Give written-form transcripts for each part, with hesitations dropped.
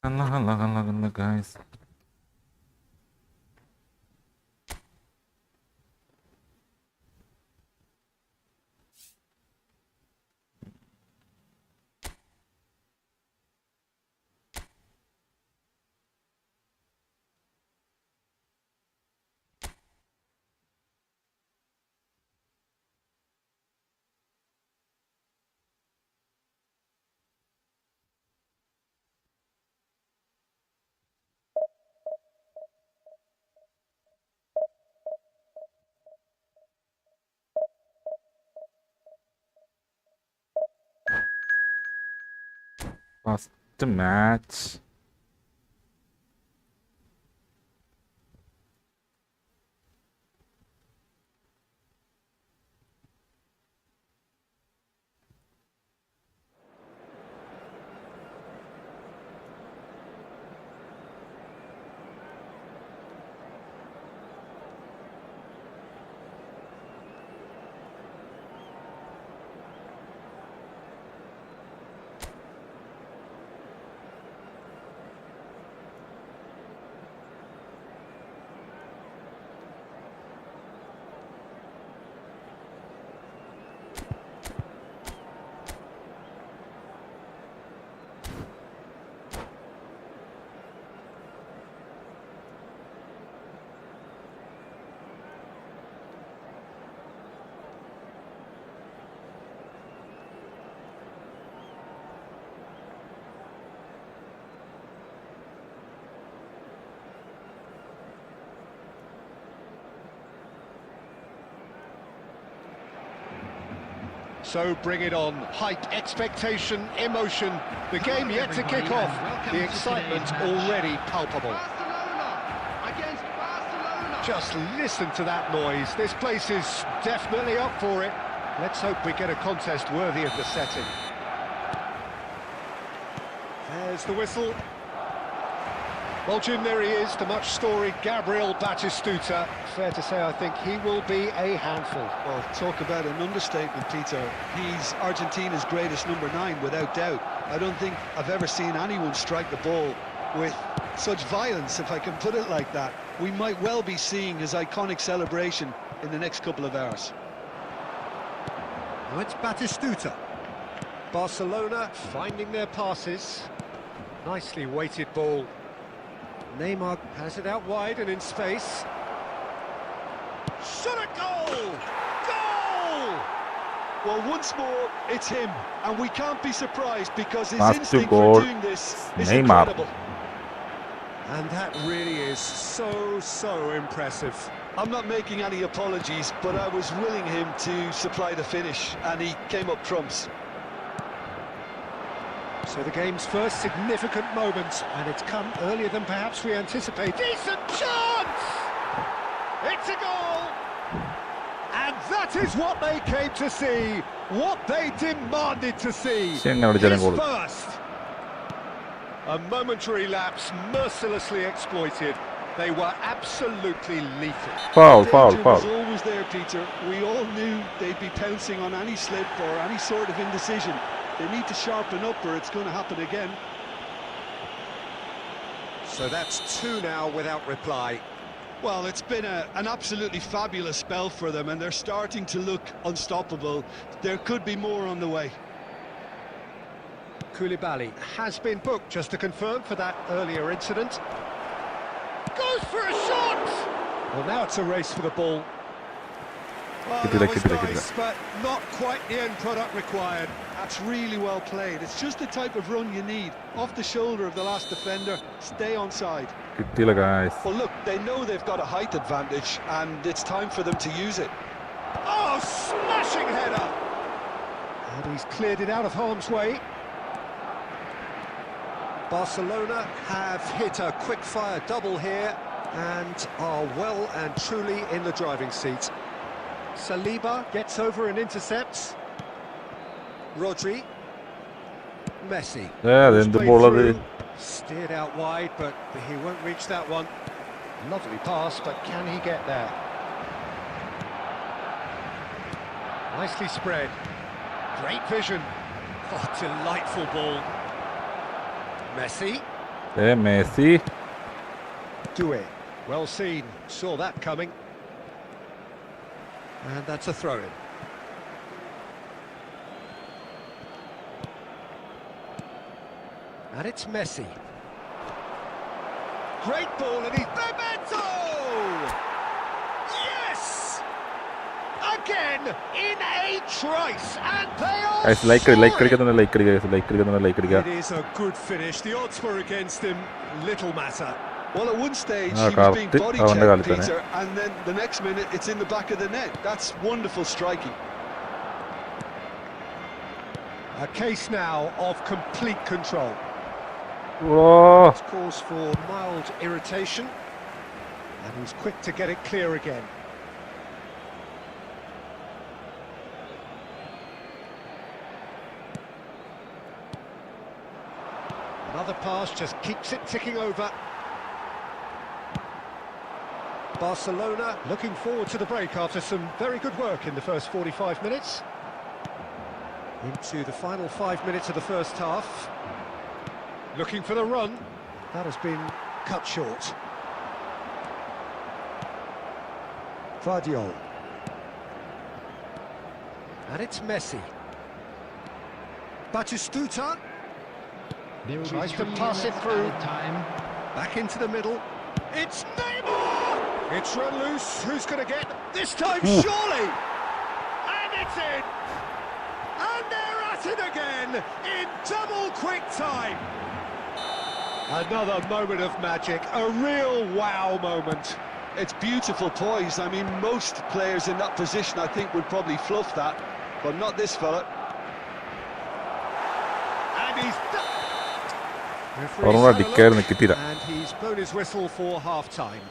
Allah, guys. Lost the match. So bring it on. Hype, expectation, emotion. The game yet to kick off. The excitement already palpable. Just listen to that noise. This place is definitely up for it. Let's hope we get a contest worthy of the setting. There's the whistle. Well, Jim, there he is, the much-storied Gabriel Batistuta. Fair to say, I think he will be a handful. Well, talk about an understatement, Peter. He's Argentina's greatest number 9, without doubt. I don't think I've ever seen anyone strike the ball with such violence, if I can put it like that. We might well be seeing his iconic celebration in the next couple of hours. Now it's Batistuta. Barcelona finding their passes. Nicely weighted ball. Neymar has it out wide and in space. Shot a goal! Goal! Well, once more, it's him, and we can't be surprised because his Last instinct goal, for doing this is Neymar. incredible. And that really is so impressive. I'm not making any apologies, but I was willing him to supply the finish, and he came up trumps. So the game's first significant moment, and it's come earlier than perhaps we anticipate. Decent chance! It's a goal! And that is what they came to see, what they demanded to see. His first. A momentary lapse mercilessly exploited. They were absolutely lethal. Foul. Was always there, Peter. We all knew they'd be pouncing on any slip or any sort of indecision. They need to sharpen up or it's going to happen again. So that's 2 now without reply. Well, it's been an absolutely fabulous spell for them, and they're starting to look unstoppable. There could be more on the way. Koulibaly has been booked, just to confirm, for that earlier incident. Goes for a shot! Well, now it's a race for the ball. Well, that was nice, but not quite the end product required. That's really well played. It's just the type of run you need. Off the shoulder of the last defender, stay onside. Good deal, guys. Well, look, they know they've got a height advantage, and it's time for them to use it. Oh, smashing header! And he's cleared it out of harm's way. Barcelona have hit a quick-fire double here and are well and truly in the driving seat. Saliba gets over and intercepts. Rodri. Messi. Yeah, then the ball Steered out wide, but he won't reach that one. Lovely pass, but can he get there? Nicely spread. Great vision. Oh, delightful ball. Messi. Messi. Do it. Well seen. Saw that coming. And that's a throw-in. And it's Messi. Great ball, and he's Bebeto! Yes! Again, in a trice, and they are Guys, like soaring. like. It is a good finish. The odds were against him. Little matter. Well, at one stage Ah, he was being Kartik, body avante checked, കളിത്തന്നെ. Peter, and then the next minute it's in the back of the net. That's wonderful striking. A case now of complete control. Oh, It's cause for mild irritation, and he's quick to get it clear again. Another pass just keeps it ticking over. Barcelona looking forward to the break after some very good work in the first 45 minutes. Into the final 5 minutes of the first half. Looking for the run. That has been cut short. Vardiol. And it's Messi. Batistuta. Tries to pass it through. Back into the middle. It's Neymar! It's run loose. Who's going to get this time? Surely! And it's in! And they're at it again in double quick time. Another moment of magic, a real wow moment. It's beautiful poise. I mean, most players in that position I think would probably fluff that, but not this fella. And he's done. അവനോട് അടിക്കായിരുന്നു കിട്ടിയില്ല. And he's blown his whistle for half-time.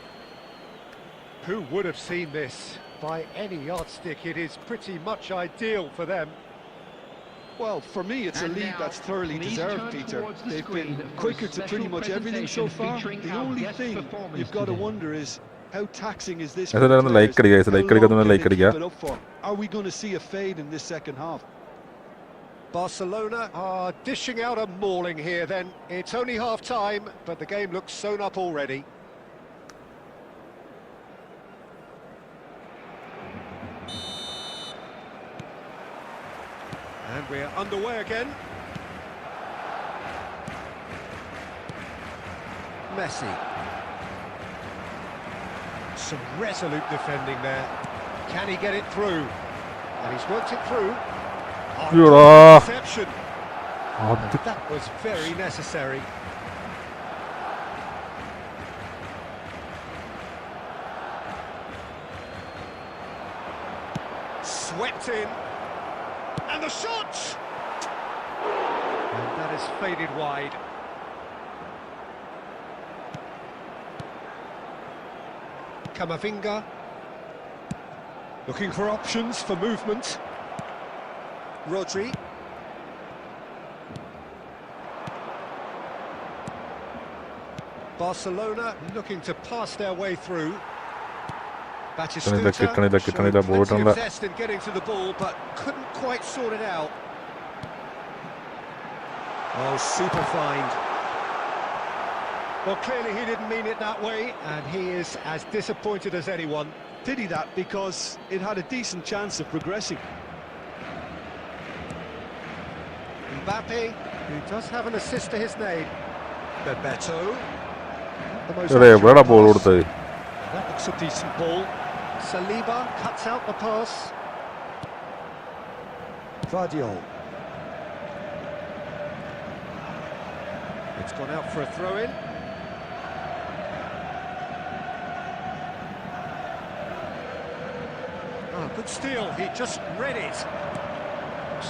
Who would have seen this? By any yardstick, it is pretty much ideal for them. Well, for me, it's a lead that's thoroughly deserved, Peter. They've been quicker to pretty much everything so far. The only thing you've got to wonder is, how taxing is this? Guys, എല്ലാവരും like അടിക്കുക, guys. Like അടിക്കാത്തവർ like അടിക്കുക. Are we going to see a fade in this second half? Barcelona are dishing out a mauling here then. It's only half-time, but the game looks sewn up already. And we're underway again. Messi. Some resolute defending there. Can he get it through? And he's worked it through. Oh, Yeah. interception. That was very necessary. Swept in. And the shot! And that is faded wide. Camavinga. Looking for options for movement. Rodri. Barcelona looking to pass their way through. Batistuta showed plenty of zest in getting to the ball, but couldn't quite sort it out. Oh, super find. Well, clearly he didn't mean it that way, and he is as disappointed as anyone. Pity that, because it had a decent chance of progressing. Mbappe, who does have an assist to his name. Bebeto. The most ഇവിടെ എവിടെയാ accurate ball pass. കൊടുത്തത്? That looks a decent ball. Saliba cuts out the pass. Vardiol. It's gone out for a throw-in. Oh, good steal. He just read it.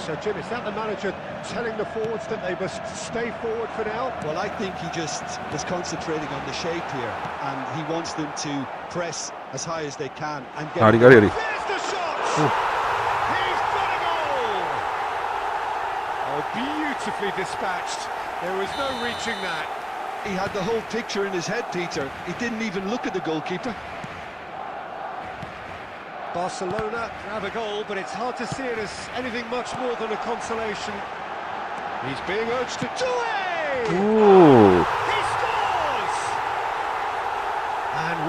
So, Jim, is that the manager telling the forwards that they must stay forward for now? Well, I think he just is concentrating on the shape here, and he wants them to press as high as they can and get... Adi. There's the shot! He's got a goal! Oh, beautifully dispatched. There was no reaching that. He had the whole picture in his head, Peter. He didn't even look at the goalkeeper. Barcelona have a goal, but it's hard to see it as anything much more than a consolation. He's being urged to do it! Ooh. He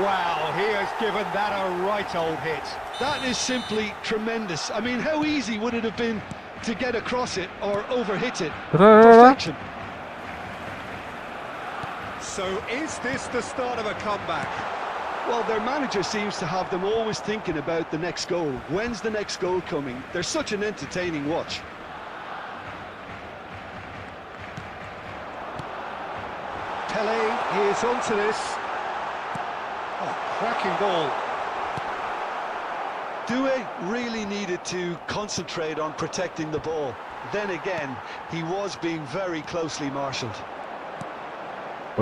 Wow, he has given that a right old hit. That is simply tremendous. I mean, how easy would it have been to get across it or overhit it? Perfection. So is this the start of a comeback? Well, their manager seems to have them always thinking about the next goal. When's the next goal coming? They're such an entertaining watch. Pele, he is onto this. Oh, cracking ball. Doué really needed to concentrate on protecting the ball. Then again, he was being very closely marshalled.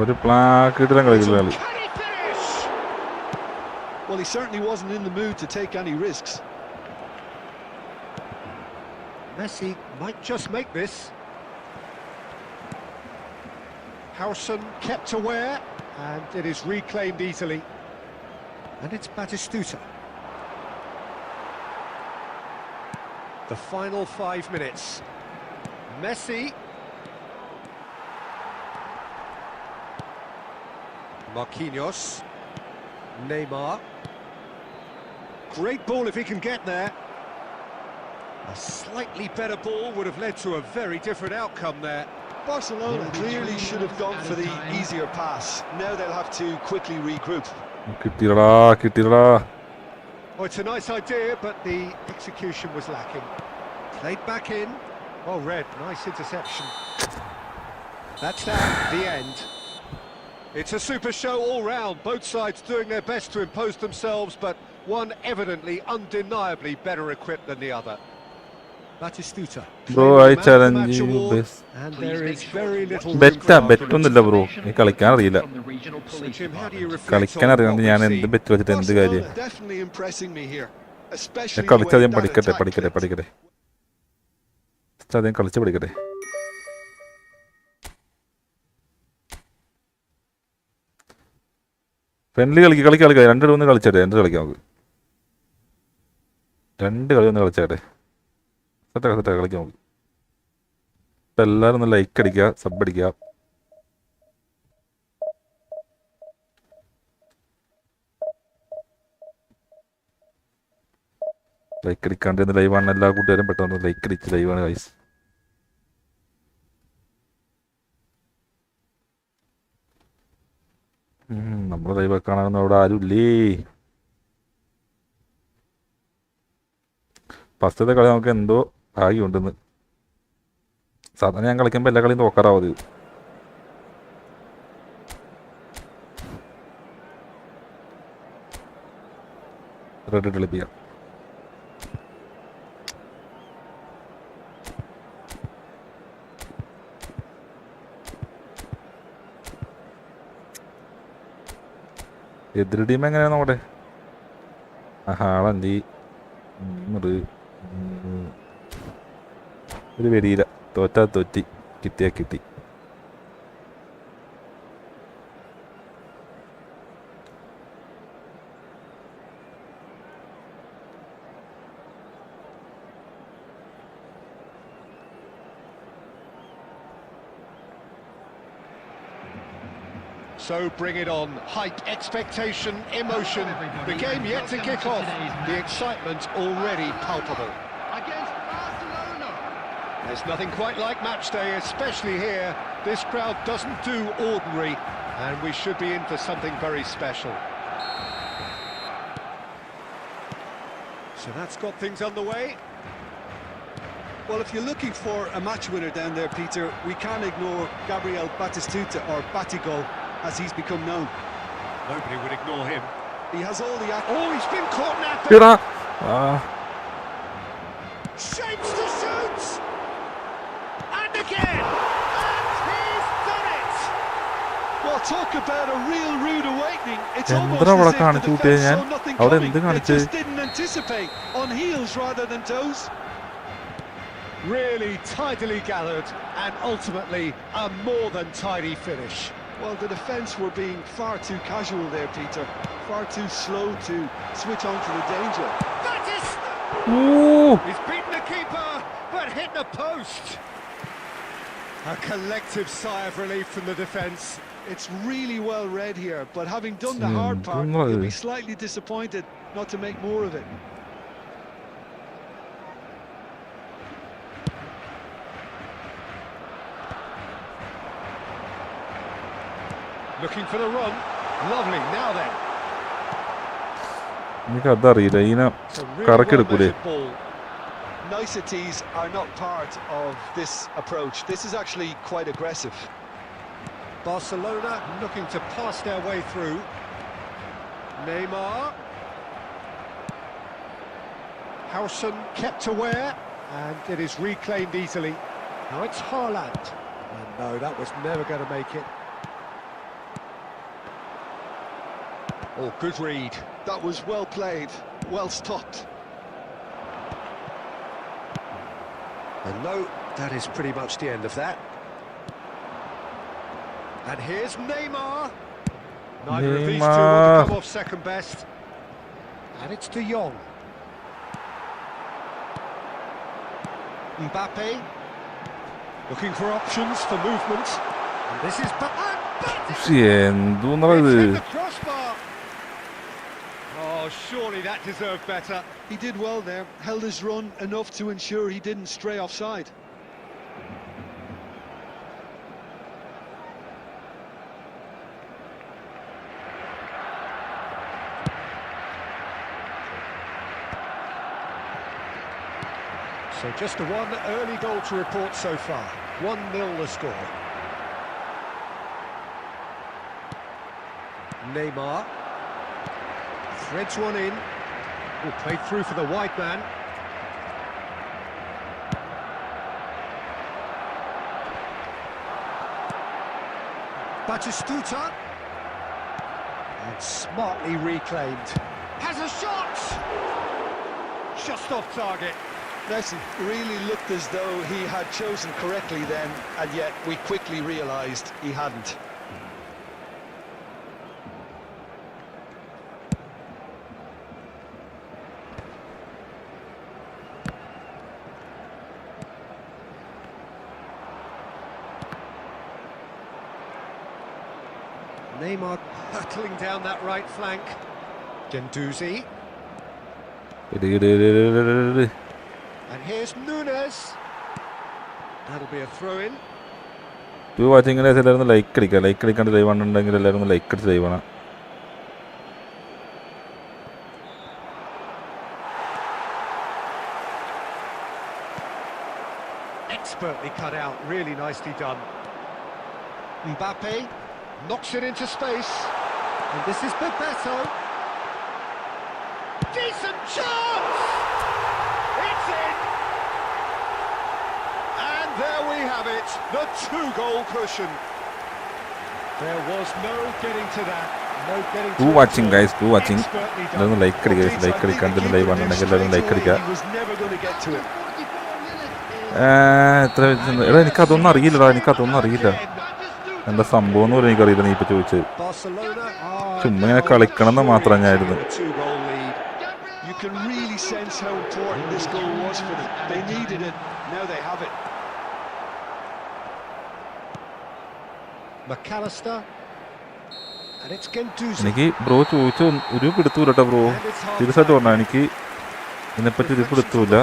ഒരു പ്ലാക്കിട്ടിലും കളിക്കില്ല കളി. Can he finish? Well, he certainly wasn't in the mood to take any risks. Messi might just make this. Howson kept aware, and it is reclaimed easily. And it's Batistuta. The final 5 minutes. Messi. Marquinhos. Neymar. Great ball if he can get there. A slightly better ball would have led to a very different outcome there. Barcelona clearly should have gone for the easier pass. Now they'll have to quickly regroup. കിട്ടിയടാ കിട്ടിയടാ. Oh, it's a nice idea, but the execution was lacking. Played back in. Oh, Red, nice interception. That's that, the end. It's a super show all round. Both sides doing their best to impose themselves, but one evidently, undeniably better equipped than the other. Batistuta. Bro, I challenge you best. And there is very little room ബെറ്റാ for ബെറ്റൊന്നുമില്ല bro. എനിക്ക് കളിക്കാൻ അറിയില്ല. So, Jim, how do you reflect കളിക്കാൻ on അറിയാണ്ട് what ഞാൻ we എന്ത് see? Bet വെച്ചിട്ട് എന്ത് കാര്യം. Barcelona definitely impressing me here, ഞാൻ especially the way കളിച്ചധികം that പഠിക്കട്ടെ attack പഠിക്കട്ടെ plays. പഠിക്കട്ടെ. അധികം കളിച്ച് പഠിക്കട്ടെ. ഫ്രണ്ട്ലി കളിക്കാം 2 കളി ഒന്ന് കളിച്ചേട്ടെ. 2 കളിക്കാം നമുക്ക്. 2 കളി ഒന്ന് കളിച്ചേട്ടെ. സെറ്റാ കളിക്കാം നമുക്ക്. ഇപ്പം എല്ലാവരും ഒന്ന് ലൈക്ക് അടിക്കുക, സബ് അടിക്കുക. ലൈക്ക് അടിക്കാണ്ട് ഇന്ന് ലൈവാണ്. എല്ലാ കൂട്ടുകാരും പെട്ടെന്ന് ലൈക്ക് അടിച്ച് ലൈവാണ് ഗൈസ്. നമ്മൾ ലൈവ് കാണാനൊന്നും അവിടെ ആരും ഇല്ലേ. ഫസ്റ്റത്തെ കളി നമുക്ക് എന്തോ ആകി ഉണ്ടെന്ന്. സാധാരണ ഞാൻ കളിക്കുമ്പോൾ എല്ലാ കളിയും നോക്കാറാവത്. റെഡ് കളിപ്പിക്കാം. എതിർ ടീം എങ്ങനെയാ നോക്കട്ടെ. ആളന്തി ഒരു വെടിയില്ല. തോറ്റാ തോറ്റി, കിട്ടിയാ കിട്ടി. So bring it on. Hype, expectation, emotion. The game yet to kick off. The excitement already palpable. Against Barcelona. There's nothing quite like match day, especially here. This crowd doesn't do ordinary, and we should be in for something very special. So that's got things underway. Well, if you're looking for a match winner down there, Peter, we can't ignore Gabriel Batistuta, or Batigol, as he's become known. Nobody would ignore him. He has all the... Oh, he's been caught napping. എടാ Shapes to shoot! And again! And he's done it! Well, talk about a real rude awakening. It's almost എന്തിനാ അവിടെ as if the കാണിച്ചു defence കൂട്ടിയത് ഞാൻ? saw nothing അവിടെ coming. എന്ത് They കാണിച്ച്? just didn't anticipate. On heels rather than toes. Really tidily gathered, and ultimately a more than tidy finish. Well, the defence were being far too casual there, Peter. Far too slow to switch on to the danger. That is... Ooh. He's beaten the keeper, but hit the post. A collective sigh of relief from the defence. It's really well read here, but having done the hard part, you'll be slightly disappointed not to make more of it. Looking for the run. Lovely. Now then. എനിക്കതറിയില്ല ഇതിനെ കറക്കെടുക്കൂലേ? Niceties are not part of this approach. This is actually quite aggressive. Barcelona looking to pass their way through. Neymar. Howson kept aware, and it is reclaimed easily. Now it's Haaland. And no, that was never going to make it. Oh, good read. That was well played, well stopped. And no, that is pretty much the end of that. And here's Neymar. Neither of these two want to come off second best. And it's De Jong. Mbappe. Looking for options for movement. And this is... എന്ത് crossbar. Oh, surely that deserved better. He did well there, held his run enough to ensure he didn't stray offside. So just the one early goal to report so far. 1-0 the score. Neymar. Threads one in. Oh, played through for the wide man. Batistuta. And smartly reclaimed. Has a shot! Just off target. Messi really looked as though he had chosen correctly then, and yet we quickly realised he hadn't. Neymar battling down that right flank. Gendouzi. And here's Nunes. That'll be a throw-in. വാച്ചിങ്ങനെ എല്ലാവരും like അടിക്കുക. Like അടിക്കാണ്ട് live ആണെന്നുണ്ടെങ്കിൽ എല്ലാവരും like അടിച്ച് live ആണ്. Expertly cut out, really nicely done. Mbappe knocks it into space. And this is Bebeto. Decent chance! It's in! And there we have it, the 2-goal cushion. There was no getting to that. No getting to watching, guys. Watching. എല്ലാവരും like അടിക്കുക. Like അടിക്കാണ്ട് live ആണെന്നുണ്ടെങ്കിൽ എല്ലാവരും like അടിക്കുക. എടാ എനിക്കതൊന്നും അറിയില്ല. എന്താ സംഭവം എന്ന് പറഞ്ഞാൽ എനിക്കറിയില്ല. നീ ഇപ്പൊ ചോദിച്ചത് ചുമ്മാ ഇങ്ങനെ കളിക്കണം എന്ന് മാത്രം ഞാനായിരുന്നു. You can really sense how important this goal was for them. They needed it, now they have it. McAllister. And it's Gendouzi. എനിക്ക് ബ്രോ ചോദിച്ച ഒരു പിടുത്തൂലട്ടോ ബ്രോ. സീരിയസ് ആയിട്ട് പറഞ്ഞാൽ എനിക്ക് ഇതിനെപ്പറ്റി ഒരു പിടുത്തൂല.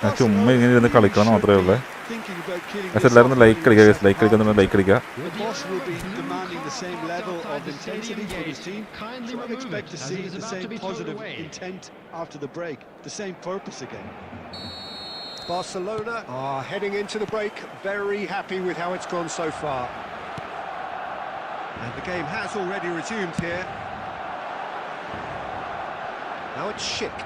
ഞാൻ ചുമ്മാ ഇങ്ങനെ ഇരുന്ന് കളിക്കണം മാത്രമേ ഉള്ളൂ. പക്ഷെ എല്ലാവരും ലൈക്ക് അടിക്കുക. ലൈക്ക് അടിക്കുന്നുണ്ട് ലൈക്ക് അടിക്കുക. Barcelona are heading into the break, very happy with how it's gone so far. And the game has already resumed here. Now it's Schick.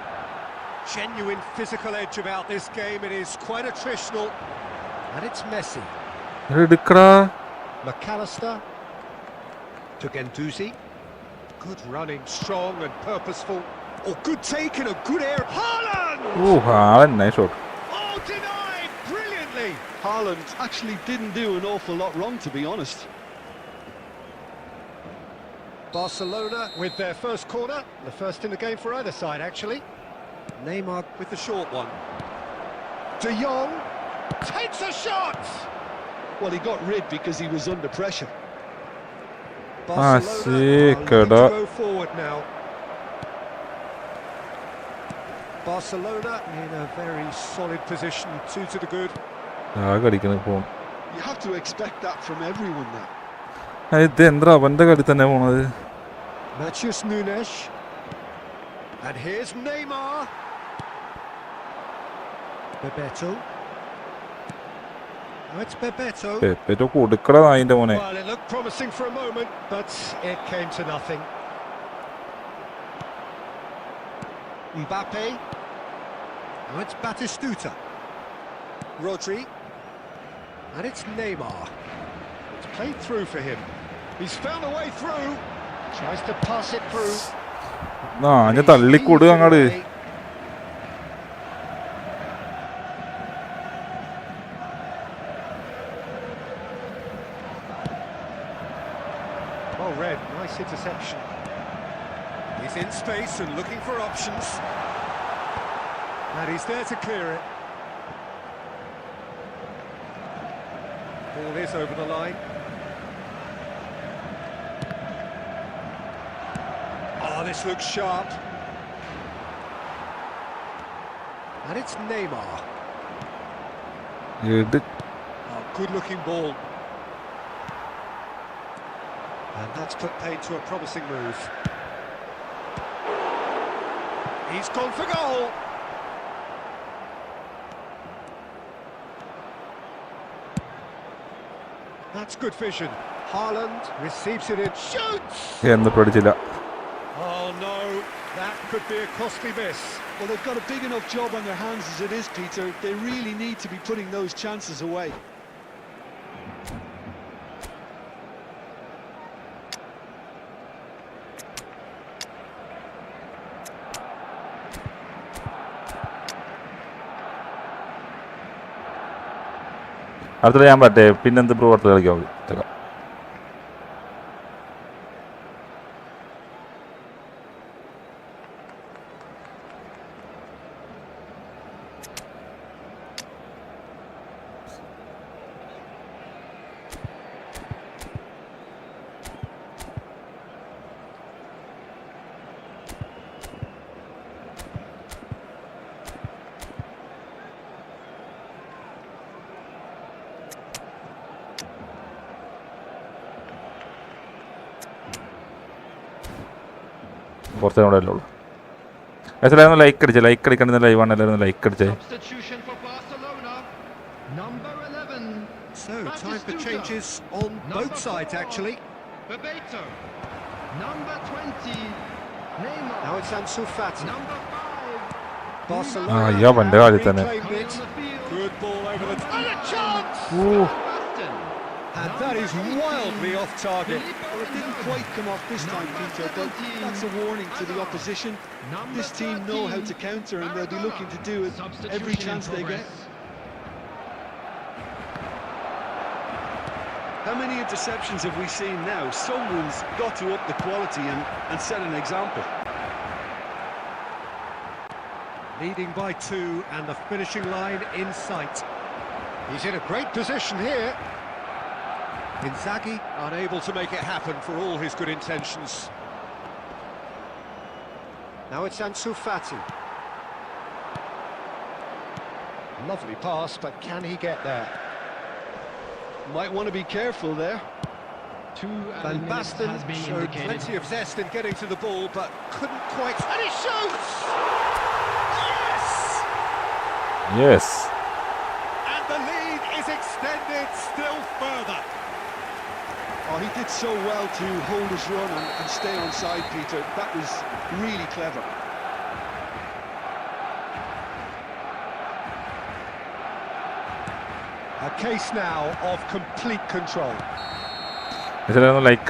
Genuine physical edge about this game. It is quite attritional. And it's Messi. McAllister to Gendouzi. Good running, strong and purposeful. Oh, good take and a good air. Haaland! Oh, Haaland, nice shot. Oh, denied brilliantly. Haaland actually didn't do an awful lot wrong, to be honest. Barcelona with their first corner. The first in the game for either side, actually. Neymar with the short one. De Jong takes a shot! Well, he got rid because he was under pressure. Barcelona are looking to go forward now. Barcelona in a very solid position, 2 to the good. You have to expect that from everyone now. Matheus Nunes. And here's Neymar. Bebeto. Oh, it's Bebeto. Well, it looked promising for a moment, but it came to nothing. Mbappe. Oh, it's Batistuta. Rodri. And it's Neymar. It's played through for him. He's found a way through. Tries to pass it through. Well read, nice interception. He's in space and looking for options. And he's there to clear it. Ball is over the line. Oh, this looks sharp. And it's Neymar. Oh, good-looking ball. And that's put paid to a promising move. He's gone for goal. That's good vision. Haaland receives it and shoots! Oh no, that could be a costly miss. Well, they've got a big enough job on their hands as it is, Peter. They really need to be putting those chances away. അടുത്തിടെ ഞാൻ പറ്റേ പിന്നെന്ത് bro അടുത്ത് കളിക്കാം. കുറച്ച് കൂടെ അല്ലേ ഉള്ളൂ. എല്ലാവരും ലൈക്ക് അടിക്കേണ്ട ലൈവാണ്. എല്ലാവരും like അടിച്ചേ. So, time for changes on both sides, actually. Bebeto, number 20, Neymar. Now it's Ansu Fati. Number 5, Barcelona. reclaimed it. Good ball over the... And a chance! And that is wildly off target. Well, it didn't quite come off this time, Peter, but that's a warning to the opposition. This team know how to counter, and they'll be looking to do it every chance they get. How many interceptions have we seen now? Someone's got to up the quality and set an example. Leading by 2 and the finishing line in sight. He's in a great position here. Inzaghi unable to make it happen for all his good intentions. Now it's Ansu Fati. Lovely pass, but can he get there? Might want to be careful there. Van Basten showed plenty of zest in getting to the ball, but couldn't quite... And he shoots! Yes! Yes. And the lead is extended still further. Oh, he did so well to hold his run and stay on side, Peter. That was really clever. A case now of complete control. എല്ലാവരും like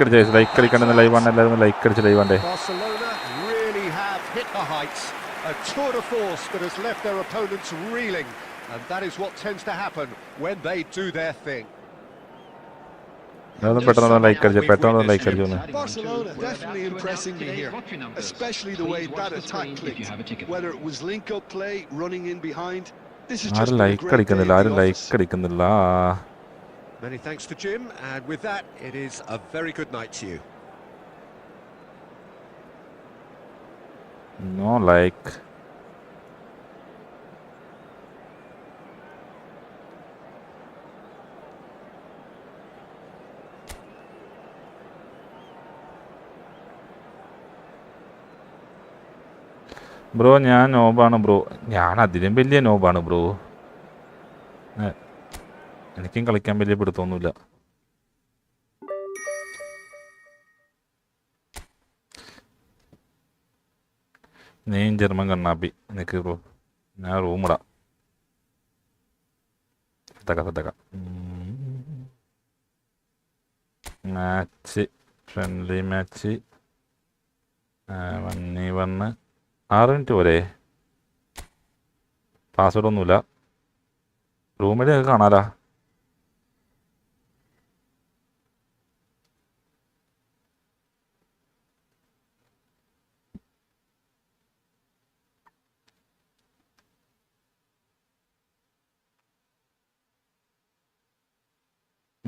അടിക്കേണ്ട ലൈവാണ്. എല്ലാവരും like അടിച്ച് ലൈവാണ്ടേ. Barcelona really have hit the heights. A tour de force that has left their opponents reeling. And that is what tends to happen when they do their thing. പെട്ടെന്ന് like അടിച്ചു. Barcelona definitely impressing me here, especially the way that attack clicked. Whether it was link-up play, running in behind, this is just a great day at the office. Many thanks to Jim, and with that, it is a very good night to you. No like. Bro ഞാൻ നോബാണ് bro. ഞാൻ അതിലും വലിയ നോബാണ് bro. എനിക്കും കളിക്കാൻ വലിയ പിടുത്തമൊന്നുമില്ല. നീയും German കണ്ണാപ്പി നിൽക്ക് ബ്രോ. ഞാൻ റൂമിടാം. Match friendly match 1v1 6 minute പോരെ. പാസ്വേഡ് ഒന്നുമില്ല. റൂമിൽ കാണാലാ.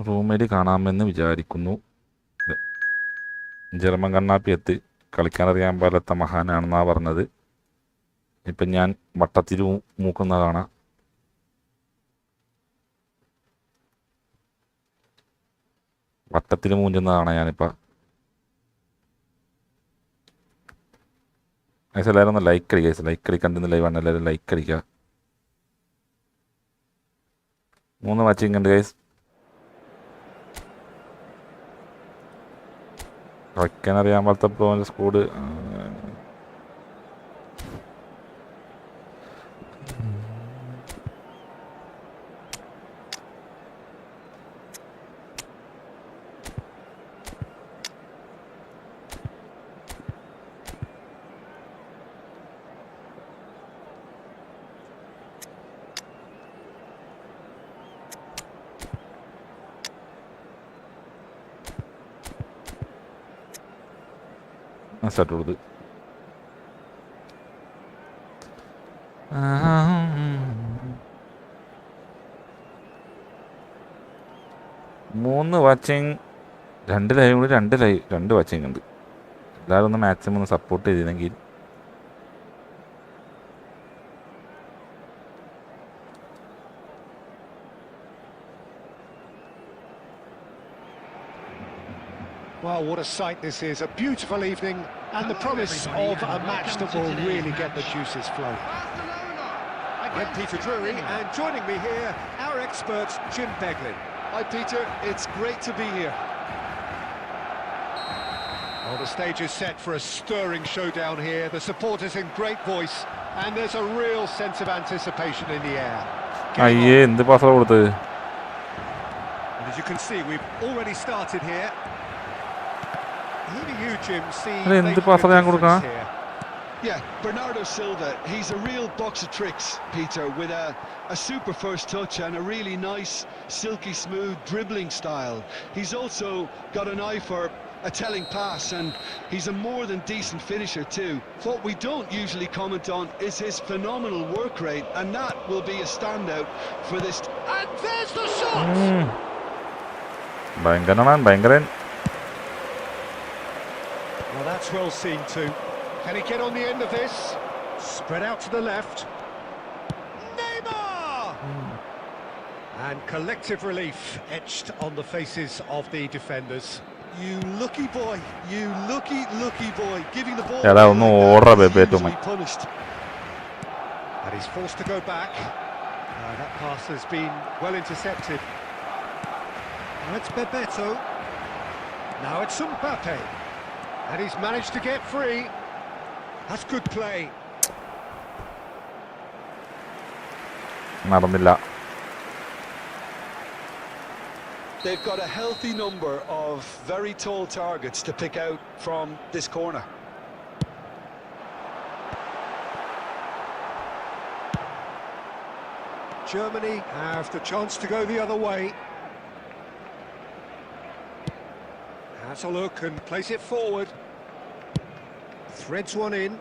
റൂമിൽ കാണാമെന്ന് വിചാരിക്കുന്നു. ജർമ്മൻ കണ്ണാപ്പി എത്തി. കളിക്കാനറിയാൻ പാലാത്ത മഹാനാണെന്നാണ് പറഞ്ഞത്. ഇപ്പം ഞാൻ വട്ടത്തിൽ മൂക്കുന്ന കാണാം. വട്ടത്തിൽ മൂഞ്ചുന്നതാണ് ഞാനിപ്പോൾ. ഗൈസ് എല്ലാവരും ഒന്ന് ലൈക്ക് അടിക്കുക. ഗൈസ് ലൈക്ക് അടിക്കണ്ടെന്ന് ലൈവാണ്. എല്ലാവരും ലൈക്ക് അടിക്കുക. 3 വാച്ചിങ് ഉണ്ട് ഗൈസ്. കളിക്കാനറിയാൻ പാലത്തെ പ്രോൻ്റെ സ്കൂഡ്. സ്റ്റാർട്ട് കൊടുത്ത് 3 വാച്ചിങ്. 2 ലൈവ് കൂടി 2 വാച്ചിങ് ഉണ്ട്. എല്ലാവരും ഒന്ന് മാക്സിമം ഒന്ന് സപ്പോർട്ട് ചെയ്തിരുന്നെങ്കിൽ. Well, what a sight this is. A beautiful evening and the promise of a match that will really get the juices flowing. I'm Peter Drury, and joining me here, our expert, Jim Beglin. Hi Peter, it's great to be here. Well, the stage is set for a stirring showdown here. The supporters in great voice, and there's a real sense of anticipation in the air. അയ്യേ എന്ത് പാസ്സാണ് കൊടുത്തത്. And as you can see, we've already started here. Who do you, Jim, see എന്ത് making പാസ്സാണ് a ഞാൻ കൊടുക്കണം. difference here? Yeah, Bernardo Silva, he's a real box of tricks, Peter, with a super first touch and a really nice, silky smooth dribbling style. He's also got an eye for a telling pass, and he's a more than decent finisher too. What we don't usually comment on is his phenomenal work rate, and that will be a standout for this. And there's the shot! ഭയങ്കരൻ. Well, that's well seen too. Can he get on the end of this? Spread out to the left. Neymar! And collective relief etched on the faces of the defenders. You lucky boy, you lucky boy, giving the ball എടാ ഒന്ന് ഓടറ away ബേബേ like to that my. is punished. And he's forced to go back. That pass has been well intercepted. Now it's Bebeto. Now it's Mbappe. And he's managed to get free. That's good play. നടന്നില്ല. They've got a healthy number of very tall targets to pick out from this corner. Germany have the chance to go the other way. Has a look and plays it forward. Threads one in.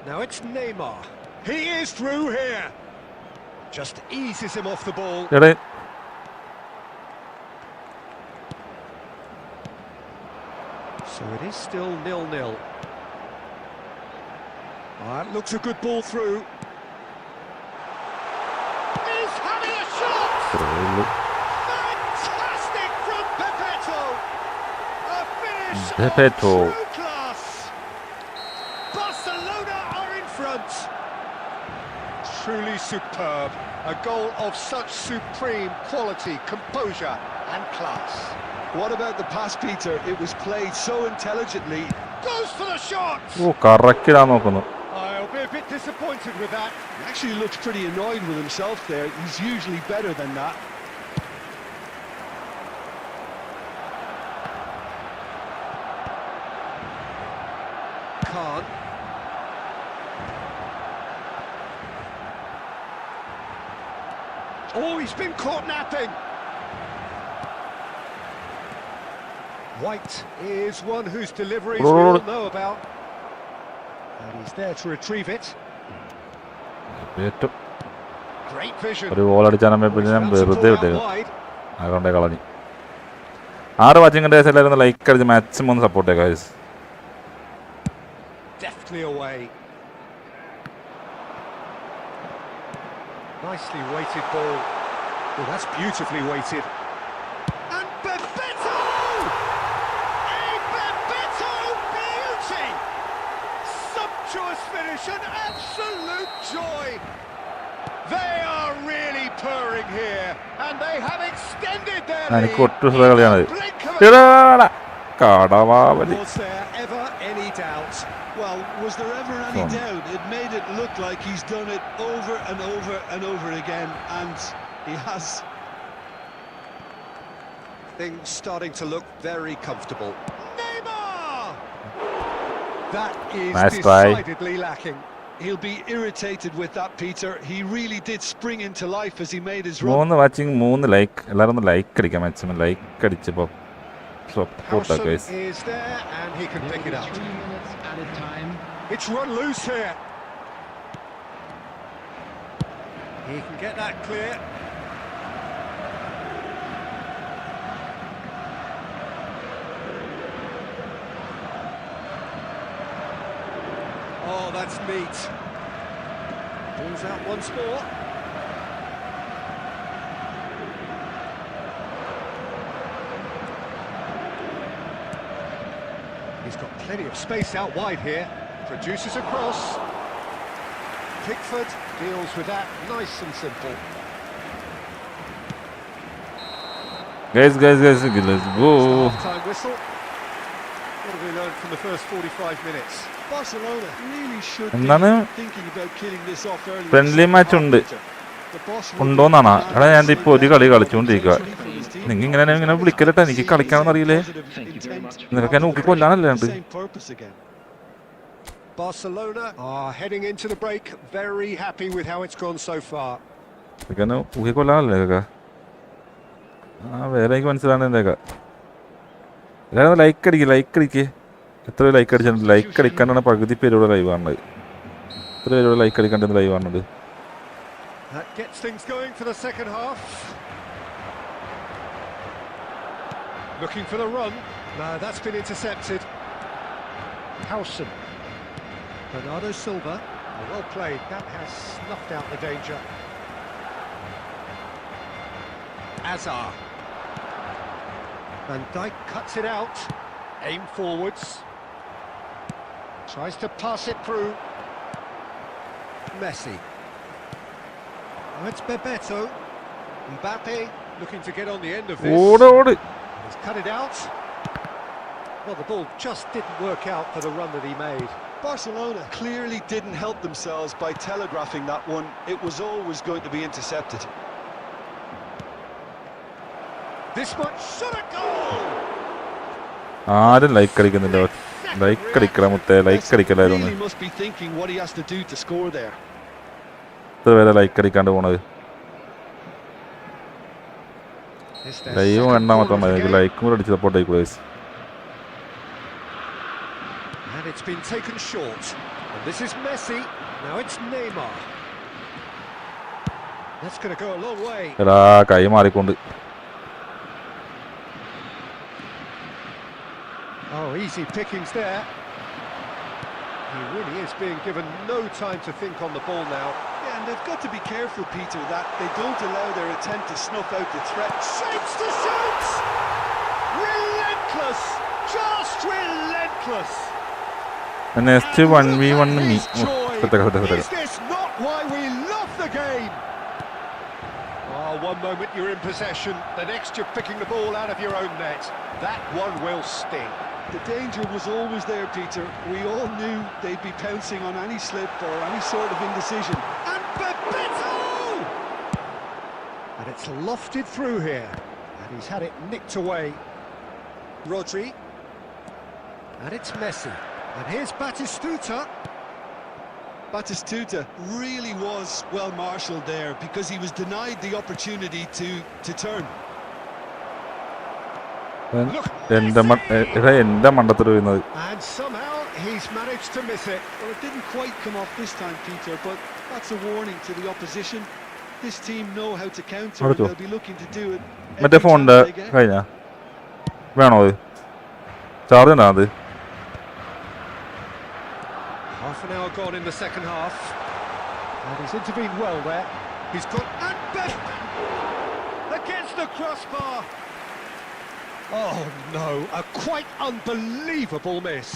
Now it's Neymar. He is through here. Just eases him off the ball. എടേ So it is is still 0-0. Looks a good ball through. He's having a shot! Fantastic from Bebeto! A finish Bebeto. of true class! Barcelona are in front! Truly superb. A goal of such supreme quality, composure and class. What about the pass, Peter? It was played so intelligently. Goes for the shot! ഓ കറക്റ്റിടാൻ നോക്കുന്നു. I'll be a bit disappointed with that. He actually looks pretty annoyed with himself there. He's usually better than that. Khan. Oh, he's been caught napping. White is one whose deliveries we all know about. And he's there to retrieve it. ഏറ്റവും Great vision. ഒരു goal അടിച്ചാൽ പിന്നെ ഞാൻ വെറുതെ വിട്ടേക്കും. Wide. അതുകൊണ്ടേ കളഞ്ഞു. 6 വാച്ചിങ്ങിൻ്റെ എല്ലാവരും like അടിച്ച് മാക്സിമം ഒന്ന് സപ്പോർട്ട് ചെയ്യുക guys. Deftly away. Nicely weighted ball. Oh, that's beautifully weighted. And Bebeto! A Bebeto beauty! Sumptuous finish, an absolute joy. They are really purring here, and they have extended their lead. എനിക്ക് ഒട്ടും സുഖ കളിയാണത്. Blink of an കടവാവലി. Was there ever any doubt? Well, was there ever any doubt? It made it look like he's done it over and over and over again, and he has. Things starting to look very comfortable. Neymar! That is Nice try. decidedly lacking. He'll be irritated with that, Peter. He really did spring into life as he made his run. 3 watching 3 like. എല്ലാവരും ഒന്ന് like അടിക്കാം maximum. Like അടിച്ചപ്പോൾ support Howson guys. is there and he can pick it up. 3 minutes added time. It's run loose here. He can get that clear. Oh, that's neat. Pulls out once more. He's got plenty of space out wide here. Produces a cross. Pickford deals with that nice and simple. Guys let's go. Half-time whistle. What have we learned from the first 45 minutes? Barcelona really should be എന്താണ് thinking about killing this off early. Friendly match ഉണ്ട് ഉണ്ടോന്നാണ്. എടാ ഞാൻ ഇപ്പോൾ ഒരു കളി കളിച്ചുകൊണ്ടിരിക്കുക. നിങ്ങൾ ഇങ്ങനെ വിളിക്കലട്ടെ, എനിക്ക് കളിക്കാണെന്ന് അറിയില്ലേ. നിനക്ക് എന്നെ ഊക്കി കൊല്ലാനല്ലാണ്ട്. Barcelona are heading into the break very happy with how it's gone so far. നിനക്ക് എന്നെ ഊക്കി കൊല്ലാനല്ലേ കേൾക്ക. വേറെ എനിക്ക് മനസ്സിലാണ് എൻ്റെ ഒക്കെ. എല്ലാവരും ലൈക്ക് അടിക്ക്. എത്ര ലൈക്ക് അടിച്ചിട്ടുണ്ട്? ലൈക്ക് അടിക്കാണ്ടാണ് പകുതി പേരോട് ലൈവ് കാണുന്നത്. എത്ര പേരോട് ലൈക്ക് അടിക്കാണ്ടെന്ന് ലൈവ് കാണുന്നത്? That gets things going for the second half. Looking for the run. No, that's been intercepted. Howson. Bernardo Silva. Oh, well played. That has snuffed out the danger. Azar. Van Dijk cuts it out. Aim forwards. Tries to pass it through. Messi. Oh, it's Bebeto. Mbappe looking to get on the end of this. ഓട്. He's cut it out. Well, the ball just didn't work out for the run that he made. Barcelona clearly didn't help themselves by telegraphing that one. It was always going to be intercepted. This much shot a goal. ആരും like അടിക്കുന്നില്ല. Like അടിക്കണം മുത്തേ, like അടിക്കലായിരുന്നു. Really must be thinking what he has to do to score there. എത്ര പേരെ like അടിക്കാണ്ട് പോണത്? Live കണ്ടാൽ മാത്രം മതി. എനിക്ക് ലൈക്കും കൂടെ അടിച്ച് support ആയിക്കോളൂ. And it's been taken short. And this is Messi. Now it's Neymar. That's going to go a long way. എടാ കൈ മാറിക്കൊണ്ട്. Oh, he easy pickings there. He really is being given no time to think on the ball now. Yeah, and they've got to be careful, Peter, that they don't allow their attempt to snuff out the threat. Shapes to shoot! Relentless! Just relentless! And next 1v1 me. Is this not why we love the game? Oh, one moment you're in possession, the next you're picking the ball out of your own net. That one will sting. The danger was always there, Peter. We all knew they'd be pouncing on any slip or any sort of indecision. And Bebeto! And it's lofted through here. And he's had it nicked away. Rodri. And it's Messi. And here's Batistuta. Batistuta really was well marshalled there because he was denied the opportunity to turn. And somehow he's managed to miss it. Well, it didn't quite come off this time, Peter, but that's a warning to the opposition. This team know how to counter and they'll be looking to do it. മറ്റേ ഫോണിൻ്റെ കഴിഞ്ഞ വേണോ അത് charge ഉണ്ടോ അത് Half an hour gone in the second half. And he's intervened well there. He's got... And against the crossbar! Oh no, a quite unbelievable miss.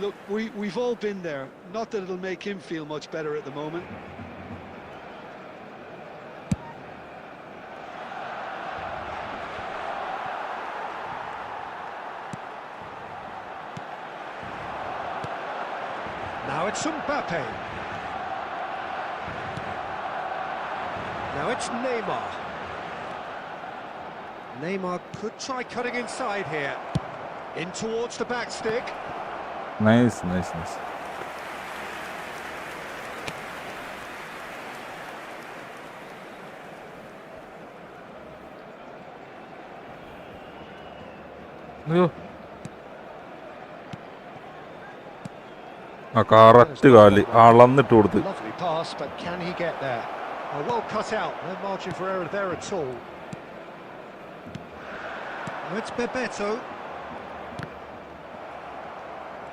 Look, we've all been there. Not that it'll make him feel much better at the moment. Now it's Mbappe. Now it's Neymar. Neymar could try cutting inside here. In towards the back stick. Nice. അയ്യോ ആ correct കാല് അളന്നിട്ട് കൊടുത്ത്. Lovely pass, but can he get there? Oh, well cut out. No margin for error there at all. Oh, it's Bebeto.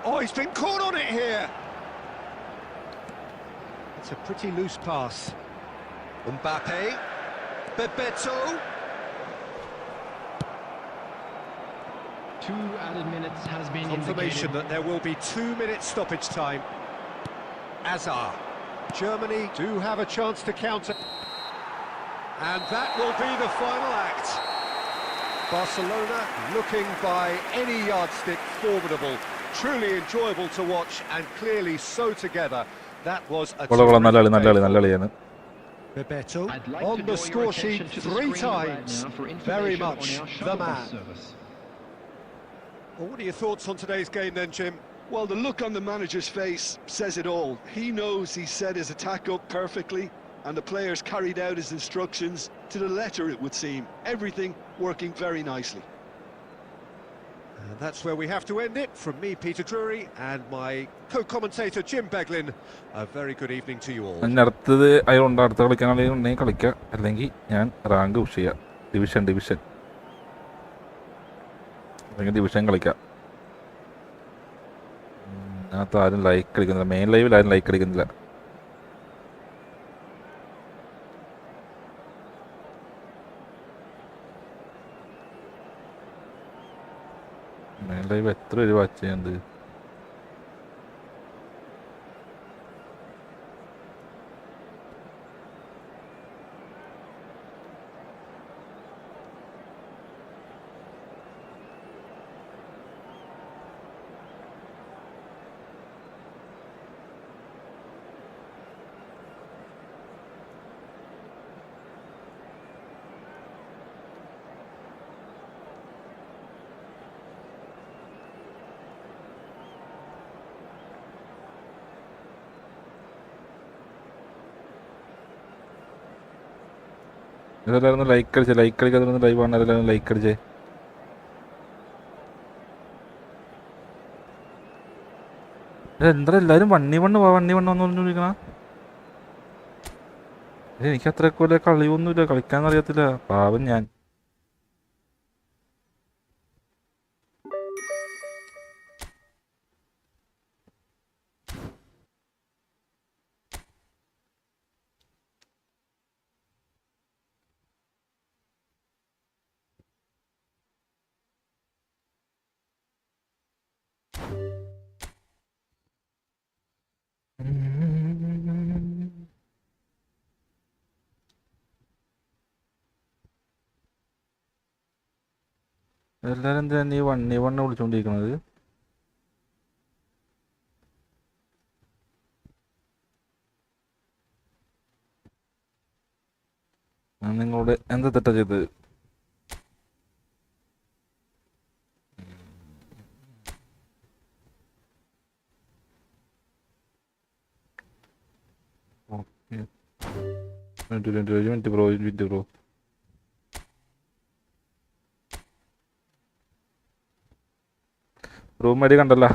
Oh, he's been caught on it here. It's a pretty loose pass. Mbappe. Bebeto. 2 added minutes has been Confirmation indicated. that there will be 2 minutes stoppage time. Azar. Germany do have a chance to counter. And that will be the final act. Barcelona looking by any yardstick formidable. Truly enjoyable to watch and clearly so together. That was a നല്ല കളിയാണ്. Bebeto I'd like on to the draw your score attention sheet to the 3 screen right times. now for Very information much on our the shuttle bus man. service. Well, what are your thoughts on today's game then, Jim? Well, the look on the manager's face says it all. He knows he set his attack up perfectly, and the players carried out his instructions to the letter, it would seem. Everything working very nicely. And that's where we have to end it. From me, Peter Drury, and my co-commentator, Jim Beglin, a very good evening to you all. പിന്നെ അടുത്തത് അതുകൊണ്ട് അടുത്ത കളിക്കാനുണ്ടെങ്കിൽ കളിക്കുക, അല്ലെങ്കിൽ ഞാൻ rank push ചെയ്യുക. Division അല്ലെങ്കിൽ division കളിക്കാം. അതിനകത്ത് ആരും ലൈക്ക് അടിക്കുന്നില്ല. മെയിൻ ലൈവിൽ ആരും ലൈക്ക് അടിക്കുന്നില്ല. മെയിൻ ലൈവ് എത്ര രൂപ വാച്ച് ചെയ്യുന്നുണ്ട്? ഇതെല്ലാവരും ലൈക്ക് അടിക്കാതെ ലൈവ് ആണ്. എല്ലാവരും ലൈക്ക് അടിച്ചേ. എന്താ എല്ലാവരും വണ്ണി വണ്ണ് വന്നോണ്ടിരിക്കണ? എനിക്ക് അത്രയൊക്കെ വലിയ കളിയൊന്നുമില്ല, കളിക്കാൻ അറിയത്തില്ല, പാവം ഞാൻ. എല്ലാരും എന്തിനാ നീ വണ്ണെ വിളിച്ചോണ്ടിരിക്കണത്? നിങ്ങളോട് എന്താ തെറ്റാ ചെയ്തത്? Minute bro. റൂം അടി കണ്ടല്ല.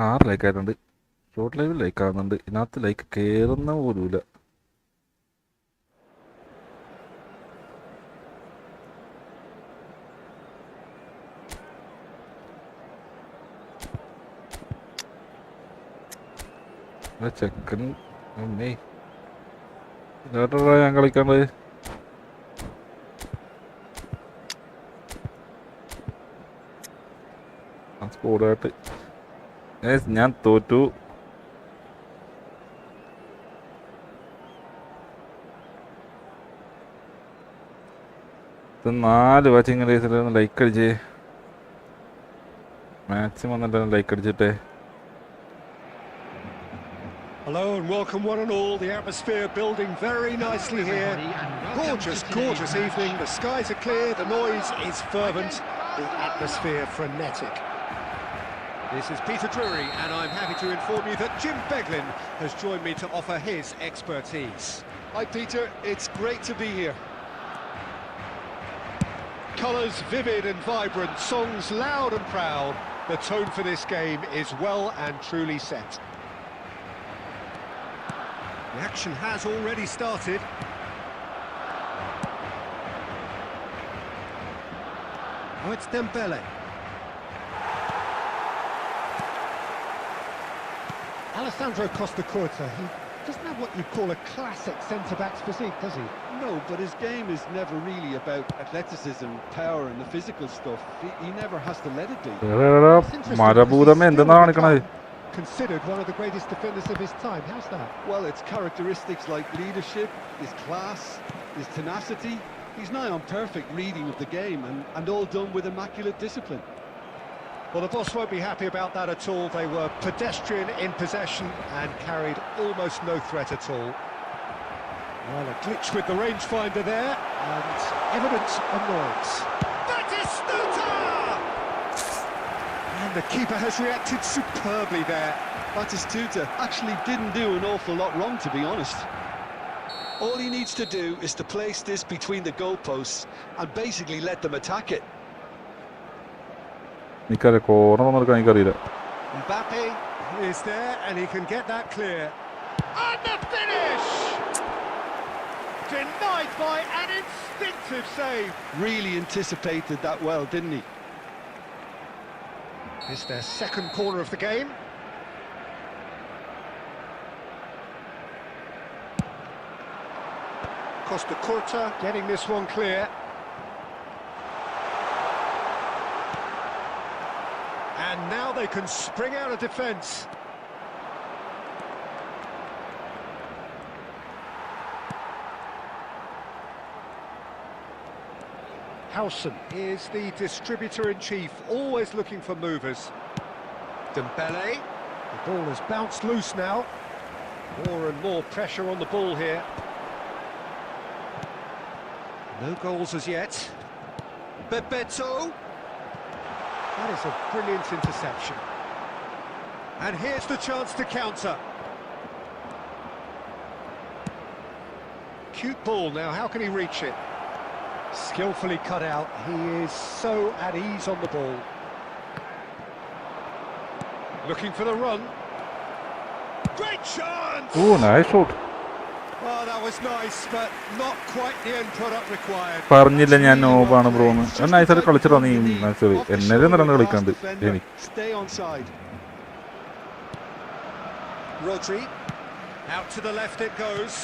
ആറ് ലൈക്ക് ആയിട്ടുണ്ട്. ഷോർട്ട് ലൈവിൽ ലൈക്ക് ആകുന്നുണ്ട്. ഇതിനകത്ത് ലൈക്ക് കയറുന്ന പോലുമില്ല. ചെക്കൻ ഞാൻ കളിക്കാണ്ട്. സ്കോഡായിട്ട് ഞാൻ തോറ്റു. ഇത് 4 വാച്ചിങ് റേസിലൊന്ന് ലൈക്ക് അടിച്ചേ. മാക്സിമം വന്നിട്ട് like അടിച്ചിട്ടേ. Hello and welcome one and all. The atmosphere building very nicely here. Gorgeous evening. The skies are clear, the noise is fervent, the atmosphere frenetic. This is Peter Drury and I'm happy to inform you that Jim Beglin has joined me to offer his expertise. Hi Peter, it's great to be here. Colours vivid and vibrant, songs loud and proud. The tone for this game is well and truly set. The action has already started. Oh, it's Dembele. Alessandro Costa-Curta, he doesn't have what you'd call a classic centre-back's physique, does he? No, but his game is never really about athleticism, power and the physical stuff. He never has to let it be. മരഭൂതമേ എന്തെന്നാ കാണിക്കണത്? Considered one of the greatest defenders of his time. How's that? Well, it's characteristics like leadership, his class, his tenacity. He's nigh on perfect reading of the game and all done with immaculate discipline. Well, the boss won't be happy about that at all. They were pedestrian in possession and carried almost no threat at all. Well, a glitch with the rangefinder there and evidence annoyance. Batistuta! And the keeper has reacted superbly there. Batistuta actually didn't do an awful lot wrong, to be honest. All he needs to do is to place this between the goalposts and basically let them attack it. Mbappe is there and he can get that clear. And the finish! Denied by an instinctive save. Really anticipated that well, didn't he? It's their second corner of the game. Costa-Curta getting this one clear. And now they can spring out of defence. Howson is the distributor-in-chief, always looking for movers. Dembele. The ball has bounced loose now. More and more pressure on the ball here. No goals as yet. Bebeto. That is a brilliant interception. And here's the chance to counter. Cute ball now, how can he reach it? Skillfully cut out, he is so at ease on the ball. Looking for the run. Great chance! Oh, nice shot. Well, that was nice, but not quite the end product required. പറഞ്ഞില്ല ഞാൻ നോബാണ് bro എന്ന്. നൈസായിട്ട് കളിച്ചിട്ടോ നീ മനസ്സിലായി. എന്നെ നിറണ്ട് കളിക്കാണ്ട് എനിക്ക്. Stay on side. Rodri. Out to the left it goes.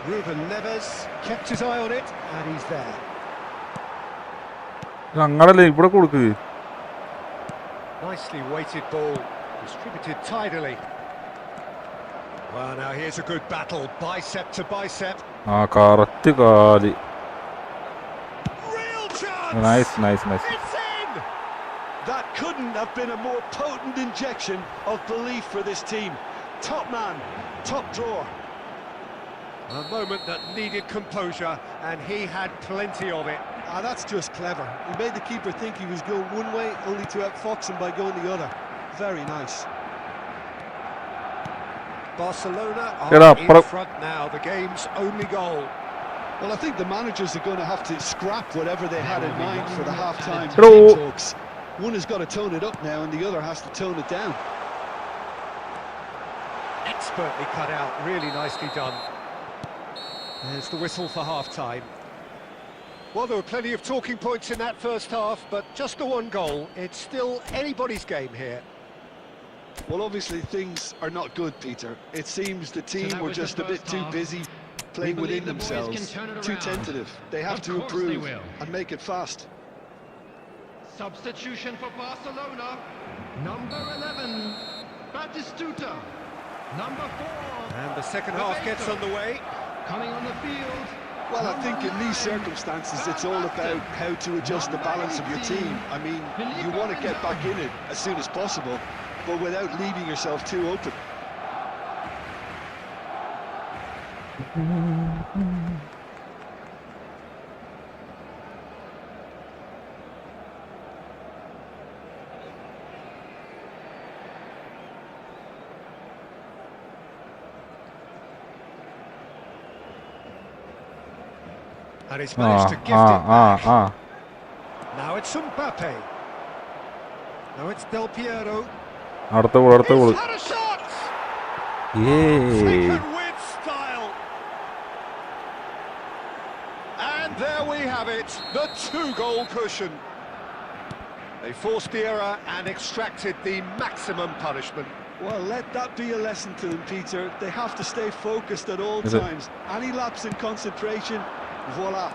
Ruben Neves kept his eye on it, and he's there. ഞങ്ങളല്ലേ ഇവിടെ കൊടുക്ക്. Nicely weighted ball, distributed tidily. Well, now here's a good battle, bicep to bicep. Correct കാല്. Real chance! Nice. It's in! That couldn't have been a more potent injection of belief for this team. Top man, top drawer. A moment that needed composure, and he had plenty of it. That's just clever. He made the keeper think he was going one way, only to outfox him by going the other. Very nice. Barcelona Get are up, in front now, the game's only goal. Well, I think the managers are going to have to scrap whatever they had in mind for the half-time Hello. team talks. One has got to tone it up now, and the other has to tone it down. Expertly cut out, really nicely done. There's the whistle for half-time. Well, there were plenty of talking points in that first half, but just the one goal. It's still anybody's game here. Well, obviously things are not good, Peter. It seems the team were just a bit too busy playing within themselves, too tentative. They have to improve and make it fast. Substitution for Barcelona. Number 11, Batistuta. Number 4. And the second half gets underway. Coming on the field. Well, I think in these circumstances, it's all about how to adjust the balance of your team. I mean, you want to get back in it as soon as possible, but without leaving yourself too open. And he's managed to gift it back. Now it's Mbappe. Now it's Del Piero. അടുത്ത goal. He's had a shot! Yay. Taken with style. And there we have it, the 2-goal cushion. They forced the error and extracted the maximum punishment. Well, let that be a lesson to them, Peter. They have to stay focused at all times. Any lapse in concentration, voila.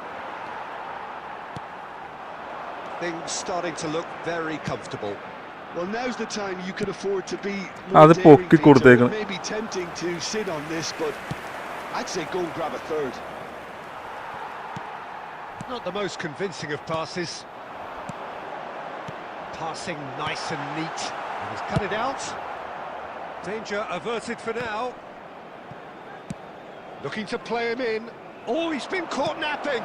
Things starting to look very comfortable. Well, now's the time you can afford to be അത് more daring, പൊക്കി Peter. കൊടുത്തേക്കണം. It may be tempting to sit on this, but I'd say go and grab a third. Not the most convincing of passes. Passing nice and neat. And he's cut it out. Danger averted for now. Looking to play him in. Oh, he's been caught napping.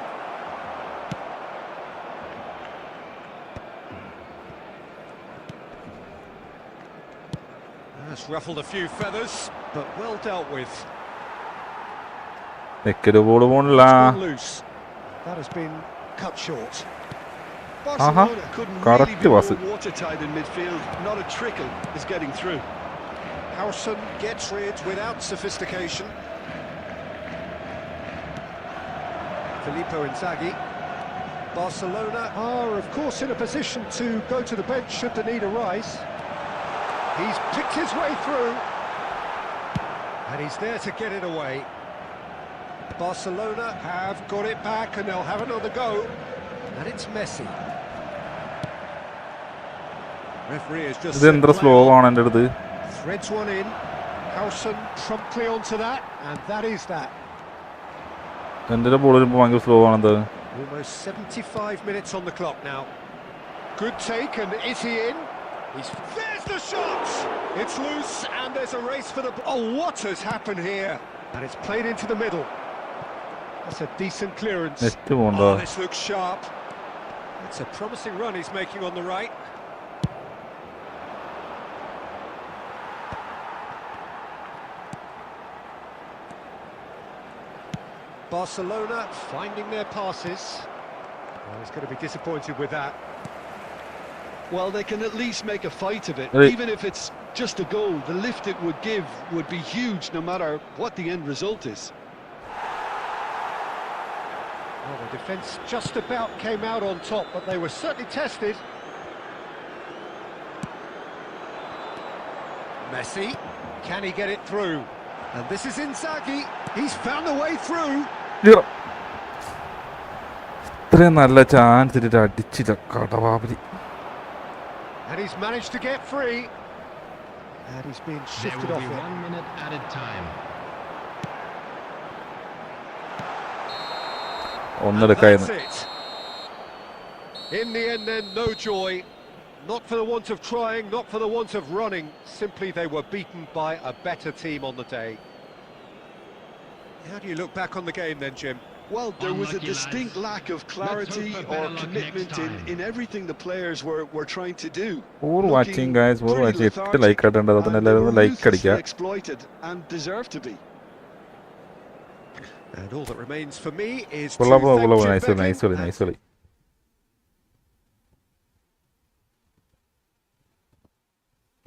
That's ruffled a few feathers, but well dealt with. ball പോണില്ല. Gone loose. That has been cut short. Barcelona couldn't really correct be more was it. watertight in midfield. Not a trickle is getting through. Howson gets rid without sophistication. Filippo Inzaghi. Barcelona are, of course, in a position to go to the bench should the need arise. He's picked his way through. And he's there to get it away. Barcelona have got it back and they'll have another go. And it's Messi. Referee has just ഇതെന്ത്ര slow ആണ് എൻ്റെ അടുത്ത്. threads one in. Howson promptly onto that, and that is that. എൻ്റെ ball വരുമ്പോൾ ഭയങ്കര slow ആണെന്ത്. Almost 75 minutes on the clock now. Good take, and is he in? There's the shot! It's loose, and there's a race for the... Oh, what has happened here? And it's played into the middle. That's a decent clearance. Oh, this looks sharp. It's a promising run he's making on the right. Barcelona finding their passes. he's going to be disappointed with that. Well, they can at least make a fight of it. Right. Even if it's just a goal, the lift it would give would be huge no matter what the end result is. Well, the defence just about came out on top, but they were certainly tested. Messi, can he get it through? And this is Inzaghi, he's found a way through. ഇത്രയും നല്ല chance ഇട്ടിട്ട് അടിച്ചില്ല കടവാപരി. And he's managed to get free. And he's been There shifted will off be it. 1 minute added time. And ഒന്നെടുക്കായിരുന്നു. that's it. In the end then, no joy. Not for the want of trying, not for the want of running. Simply they were beaten by a better team on the day. How do you look back on the game then, Jim? Well, there was a Unlucky, distinct lads. lack of Let's clarity hope for or better luck commitment next time. in everything the players were trying to do. For Looking watching, guys, for pretty watching. lethargic, Like ഇടേണ്ടത് and അതിന് they എല്ലാവരും were like ruthlessly അടിക്കുക. exploited and deserve to be. And all that remains for me is to കൊള്ളാം bro, thank കൊള്ളാം. Jim nice കളി, nice കളി, Beckham nice കളി.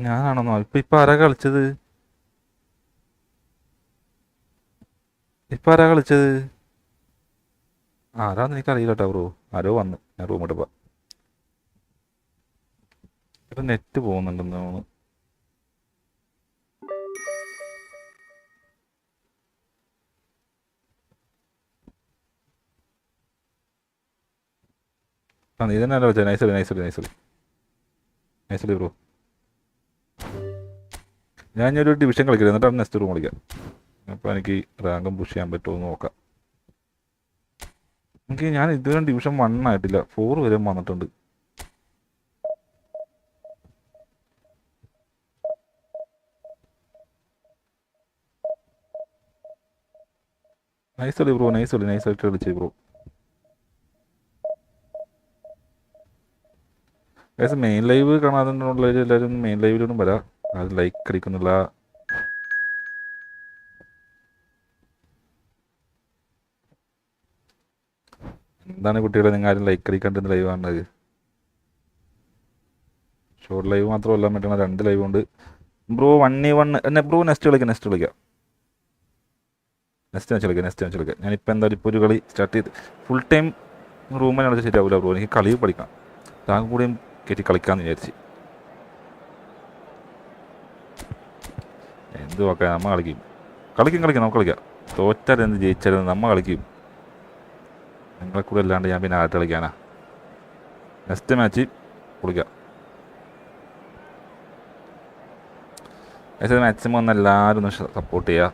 ഞാനാണെന്നോ ഇപ്പൊ ആരാ കളിച്ചത്? ഇപ്പൊ ആരാ കളിച്ചത്? ആരാന്ന് എനിക്കറിയില്ല കേട്ടോ ബ്രോ. ആരോ വന്ന് ഞാൻ റൂമിട്ട് പോവാം. ഇപ്പൊ നെറ്റ് പോകുന്നുണ്ടെന്ന് തോന്നുന്നു. ആ നീ തന്നെ വെച്ചാൽ നൈസ് കളി, നൈസ് കളി, നൈസ് കളി, നൈസ് കളി ബ്രോ. ഞാനൊരു ഡിവിഷൻ കളിക്കരുത്, എന്നിട്ടാണ് നെക്സ്റ്റ് റൂം കളിക്കാം. അപ്പോൾ എനിക്ക് റാങ്കും പുഷ് ചെയ്യാൻ പറ്റുമോ എന്ന് നോക്കാം. ഞാൻ ഇതുവരെ ഡിവിഷൻ 1 ആയിട്ടില്ല, 4 വരെ വന്നിട്ടുണ്ട്. നൈസ് കളി ബ്രോ, നൈസ് കളി, നൈസ് ആയിട്ട് കളിച്ചേ ബ്രോ. മെയിൻ ലൈവ് കാണാതുള്ളവർ എല്ലാവരും മെയിൻ ലൈവിലൊന്നും വരാം. അത് ലൈക്ക് അടിക്കുന്നില്ല. എന്താണ് കുട്ടികളെ, നിങ്ങൾ ആരും ലൈക്ക് അടിക്കാണ്ടിരുന്ന ലൈവ് കാണുന്നത്? ഷോർട്ട് ലൈവ് മാത്രമല്ല, മറ്റേ 2 ലൈവ് ഉണ്ട് ബ്രോ. 1v1 എന്നെ ബ്രോ. നെക്സ്റ്റ് കളിക്കാം, നെക്സ്റ്റ് കളിക്കാം, നെക്സ്റ്റ് മാച്ച് കളിക്കാം, നെക്സ്റ്റ് മാച്ച് കളിക്കാം. ഞാനിപ്പോൾ എന്തായാലും ഇപ്പോൾ ഒരു കളി സ്റ്റാർട്ട് ചെയ്ത് ഫുൾ ടൈം റൂമിൽ കളിച്ചാൽ ശരിയാവില്ല ബ്രോ. എനിക്ക് കളി പഠിക്കാം, താങ്കൾ കൂടിയും കയറ്റി കളിക്കാമെന്ന് വിചാരിച്ച്. എന്ത് നോക്കാം, നമ്മൾ കളിക്കും, കളിക്കും, നമുക്ക് കളിക്കാം. തോറ്റാലും എന്ത് ജയിച്ചാലും നമ്മൾ കളിക്കും. നിങ്ങളെ കൂടെ അല്ലാണ്ട് ഞാൻ പിന്നെ ആയിട്ട് കളിക്കാനാ. നെക്സ്റ്റ് മാച്ച് പൊളിക്കാം. മാക്സിമം ഒന്ന് എല്ലാവരും ഒന്ന് സപ്പോർട്ട് ചെയ്യുക.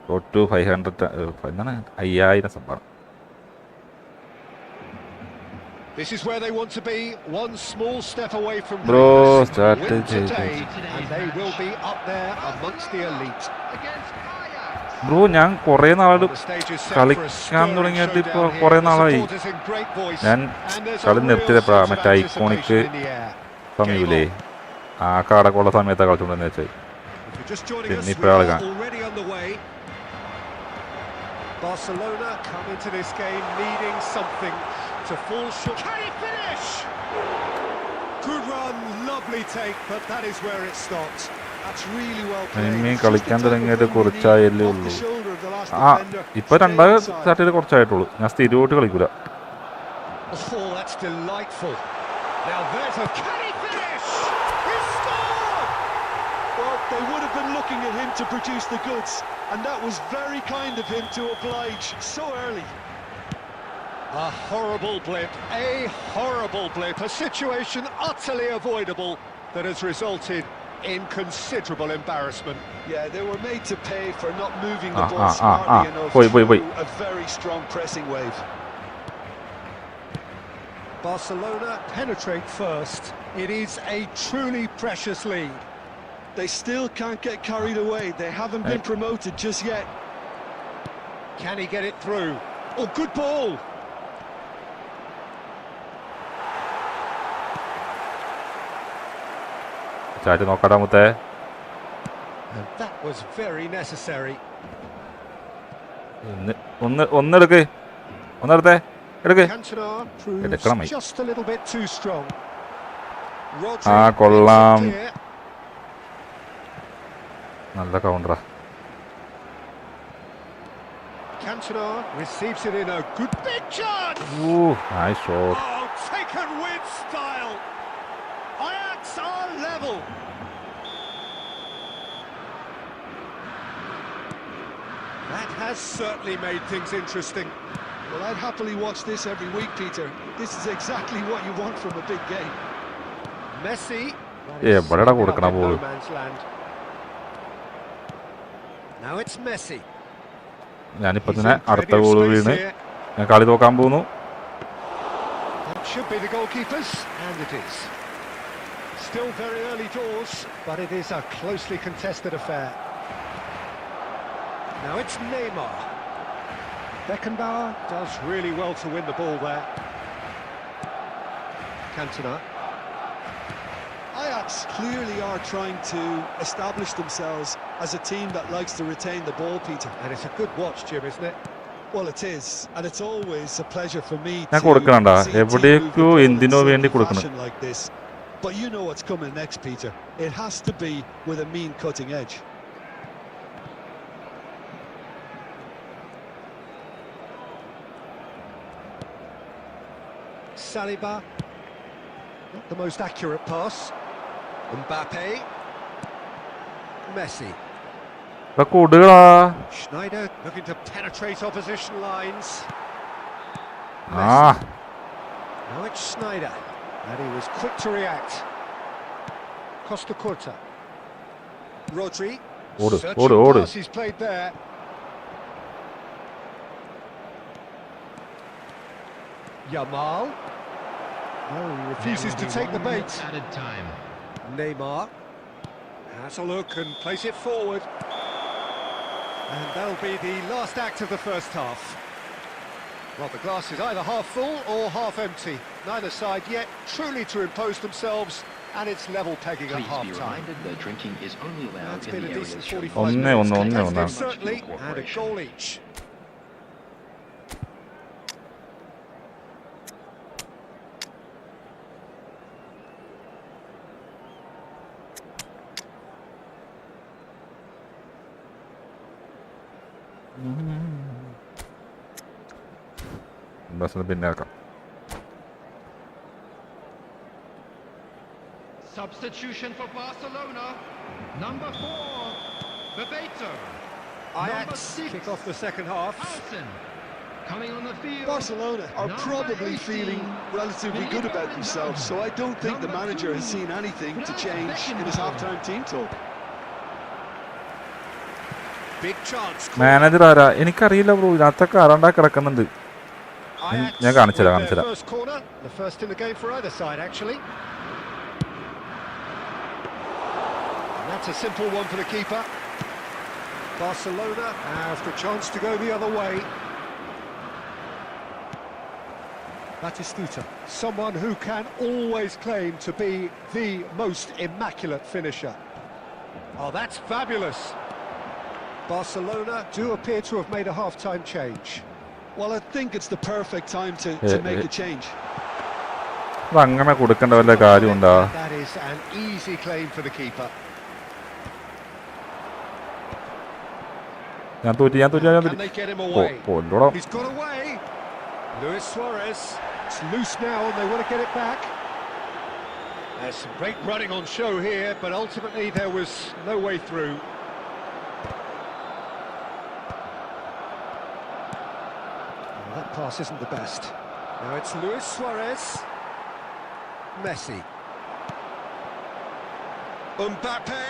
റോഡ് ടു 500 എന്താണ് 5000 സബ്ബാണ്. This is where they want to be, one small step away from Bro, greatness. strategy. Win today, and they will be up there amongst the elite. Bro ഞാൻ കുറേ നാളായിട്ട് The stage is set for a കളിക്കാൻ stirring തുടങ്ങിയിട്ട് ഇപ്പോൾ showdown കുറേ here. The നാളായി. supporters in great voice, ഞാൻ and there's a കളി real നിർത്തിയപ്പോഴാ sense of മറ്റേ iconic anticipation in the air. സമയമില്ലേ, ആ കാടൊക്കെയുള്ള സമയത്താണ് കളിച്ചുകൊണ്ടെന്ന് വെച്ചാൽ. If you're just joining us, Sydney we are Praga. already on the way. Barcelona come into this game needing something to fall short. Can he finish? Good run, lovely take, but that is where it stops. That's really well played. ഇനിയും കളിക്കാൻ തുടങ്ങിയിട്ട് കുറച്ചായല്ലേ ഉള്ളൂ. ആ ഇപ്പം 2 start ചെയ്ത് കുറച്ചായിട്ടുള്ളൂ. ഞാൻ സ്ഥിരമായിട്ട് കളിക്കൂല. Oh, that's delightful. Now there's a... Can he finish? He scored! Well, they would have been looking at him to produce the goods, and that was very kind of him to oblige so early. A horrible blip, a situation utterly avoidable that has resulted in considerable embarrassment. Yeah, they were made to pay for not moving the ball Wait. smartly enough through a very strong pressing wave. Barcelona penetrate first. It is a truly precious lead. They still can't get carried away. They haven't been promoted just yet. Can he get it through? Oh, good ball! Chat നോക്കാടാ മുത്തേ. And that was very necessary. ഒന്നെടുക്ക്, ഒന്നെടുത്തേ. എടുക്ക് Cantona എടുക്കണം proves just a little bit too strong. ആ Rodri കൊള്ളാം makes it clear. നല്ല കൗണ്ടറാ Cantona receives it in a good big chance. Nice shot Oh, taken with style. Ajax are level. That has certainly made things interesting. Well, I'd happily watch this every week, Peter. This is exactly what you want from a big game. Messi. Yeah, but I don't slipping wanna up come in no over. man's land. Now it's Messi. ഞാനിപ്പോൾ He's തന്നെ in അടുത്ത plenty of goal space വീണ് here. ഞാൻ കളി നോക്കാൻ പോകുന്നു That should be the goalkeepers, and it is. Still very early doors, but it is a closely contested affair. Now it's Neymar. Beckenbauer does really well to win the ball there. Cantona. Ajax clearly are trying to establish themselves as a team that likes to retain the ball, Peter. And it's a good watch, Jim, isn't it? Well, it is, and it's always a pleasure for me ഞാൻ to കൊടുക്കണണ്ട see a team move the എവിടേക്കോ ball in എന്തിനോ വേണ്ടി silky കൊടുക്കണം fashion like this. But you know what's coming next, Peter. It has to be with a mean cutting edge. Saliba. Not the most accurate pass. Mbappe. Messi. ഇപ്പൊ കൊടുകളാ Schneider looking to penetrate opposition lines. ആ Now it's Schneider, and he was quick to react. Costa Curta. Rodri. Order, Searching order, order. pass he's played there. Yamal. No, he refuses to take the bait. Added time. Neymar. Has a look and plays it forward. And that'll be the last act of the first half. Well, the glass is either half full or half empty. Neither side yet truly to impose themselves, and it's level pegging at Please be half-time. reminded that drinking is only allowed That's in been the a areas decent shown. 45 ഒന്നേ minutes. ഒന്ന് ഒന്നേ Contested, ഒന്ന് certainly, and a goal each. ബസ്സിന് പിന്നെ ആക്കാം Substitution for Barcelona. Number 4, Bebeto. Ajax six. kick off the second half. Housen. Coming on the field. Barcelona are Number probably 18, feeling relatively good about themselves, so I don't think the manager has seen anything to change in his half-time team talk. Big chance. Manager ആരാ എനിക്കറിയില്ല bro ഇതിനകത്തൊക്കെ ആരാണ്ടാ കിടക്കുന്നുണ്ട് Ajax ഞാൻ കാണിച്ചുതരാം, with their കാണിച്ചുതരാം. first corner, the first in the game for either side, actually. And that's a simple one for the keeper. Barcelona have the chance to go the other way. Batistuta, someone who can always claim to be the most immaculate finisher. Oh, that's fabulous. Barcelona do appear to have made a half-time change. Well, I think it's the perfect time to make a change. അതങ്ങനെ കൊടുക്കേണ്ട വല്ല കാര്യമുണ്ടാ That is an easy claim for the keeper. ഞാൻ തോറ്റി Can they get him away? കൊല്ലോടാ He's got away. Luis Suarez. It's loose now and they want to get it back. There's some great running on show here, but ultimately there was no way through. Well, that pass isn't the best. Now it's Luis Suarez. Messi. Mbappe.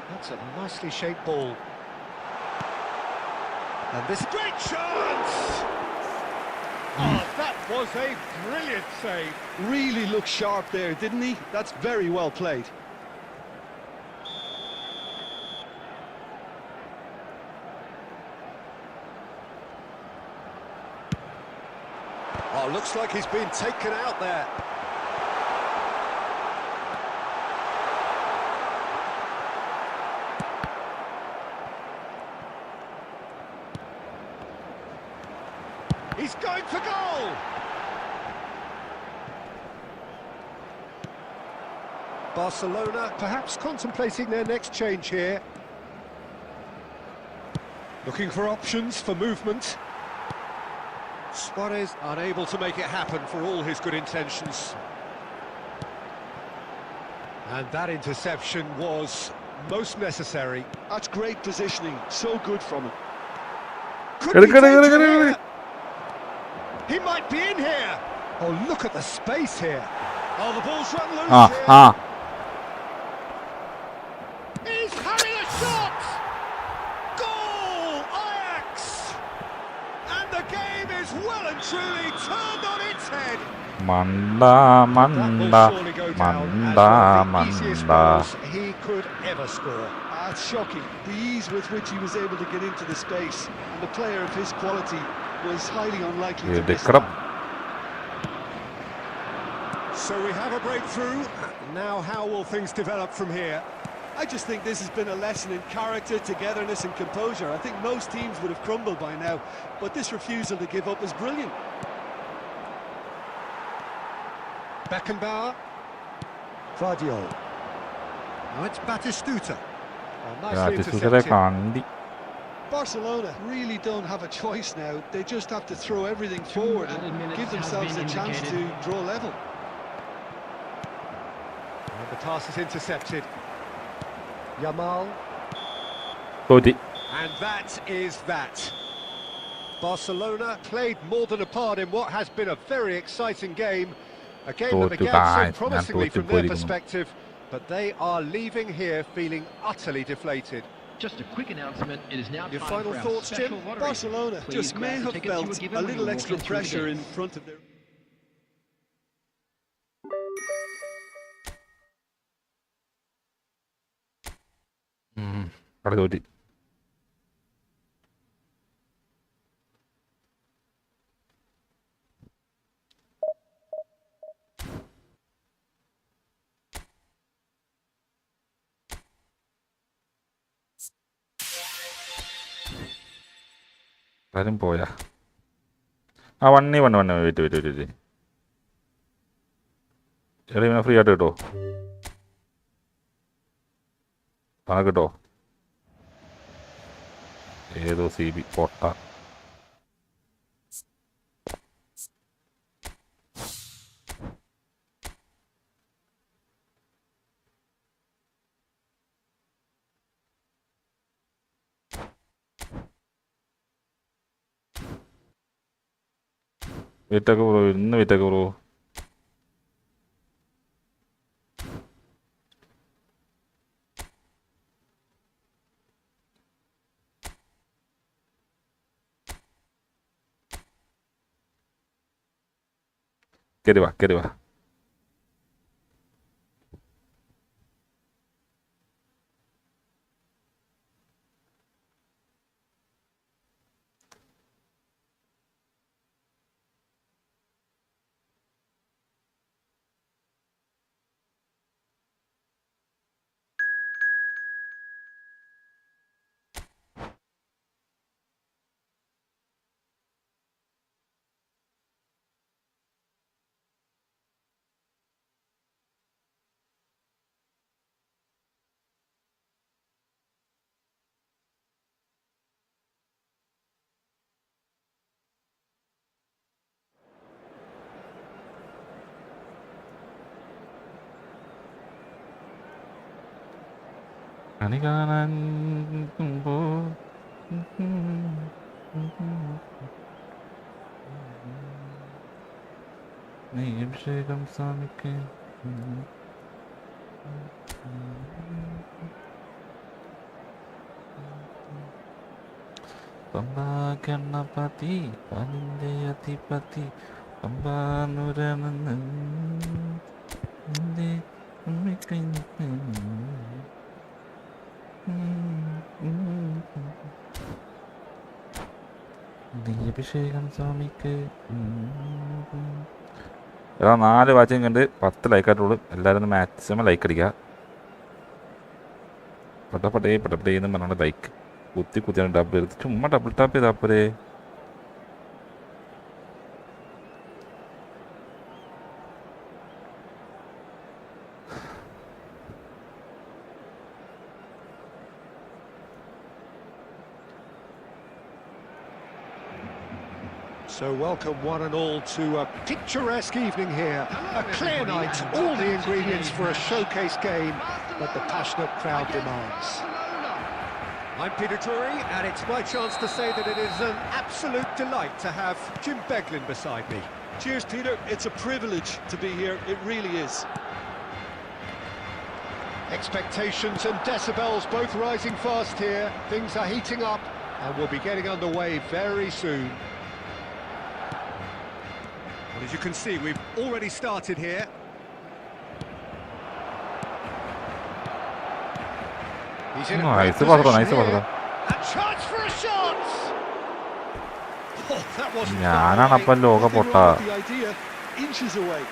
That's a nicely shaped ball. And this great chance! Oh, that was a brilliant save. Really looked sharp there, didn't he? That's very well played. Oh, looks like he's been taken out there. He's going for goal! Barcelona perhaps contemplating their next change here. Looking for options for movement. Suarez unable to make it happen for all his good intentions. And that interception was most necessary. That's great positioning, so good from him. Could be danger here. He might be in here. Oh, look at the space here. Oh, the ball's run loose here. He's having a shot. Goal, Ajax. And the game is well and truly turned on its head. Manda, manda, manda, manda. He could ever score. That's shocking, the ease with which he was able to get into the space, and the player of his quality was highly unlikely to miss that. So we have a breakthrough. Now how will things develop from here? I just think this has been a lesson in character, togetherness and composure. I think most teams would have crumbled by now, but this refusal to give up is brilliant. Beckenbauer. Vardiol. Now it's Batistuta. Oh, nicely intercepted. Barcelona really don't have a choice now. They just have to throw everything forward and give themselves a chance to draw level. And the pass is intercepted. Yamal. And that is that. Barcelona played more than a part in what has been a very exciting game. A game that began so promisingly from their perspective, but they are leaving here feeling utterly deflated. Just a quick announcement, it is now Your time final for our thoughts, Jim? special lottery. Barcelona Please just may grab the have tickets you were felt given a when little you extra walked in through the pressure in gates. front of their... കളി തോറ്റി. എല്ലാരും പോയാ? ആ വണ്ണി wait എടാ ഇവനെ free ആയിട്ട് കിട്ടോ? പണം കിട്ടോ? ഏതോ CB പൊട്ട. വെയിറ്റൊക്കെ ബ്രോ, ഇന്ന് വെയിറ്റൊക്കെ ബ്രോ. കയറി വാ. കണി കാണാൻ അഭിഷേകം സ്വാമിക്ക് പമ്പാ ഗണപതി പനിന്റെ അധിപതി പമ്പാനുരമെന്ന് അഭിഷേകം സ്വാമിക്ക്. എടാ 4 വാച്ചിങ് കണ്ട് 10 ലൈക്കായിട്ടുള്ളൂ. എല്ലാവരും ഒന്ന് മാക്സിമം ലൈക്ക് അടിക്കുക. പട്ടപ്പട്ടേ എന്ന് പറഞ്ഞാൽ ലൈക്ക് കുത്തിയാണ് ഡബിൾ എടുത്ത് ചുമ്മാ ഡബിൾ ടാപ്പ് ചെയ്താൽ പോരെ. So welcome one and all to a picturesque evening here. A clear night, all the ingredients for a showcase game that the passionate crowd demands. I'm Peter Drury, and it's my chance to say that it is an absolute delight to have Jim Beglin beside me. Cheers, Peter. It's a privilege to be here. It really is. Expectations and decibels both rising fast here. Things are heating up, and we'll be getting underway very soon. Well, as you can see, we've already started here. He's in a great position here. And chance for a shot! Oh, that wasn't ഞാനാണപ്പം ലോക പൊട്ട. The idea, inches away.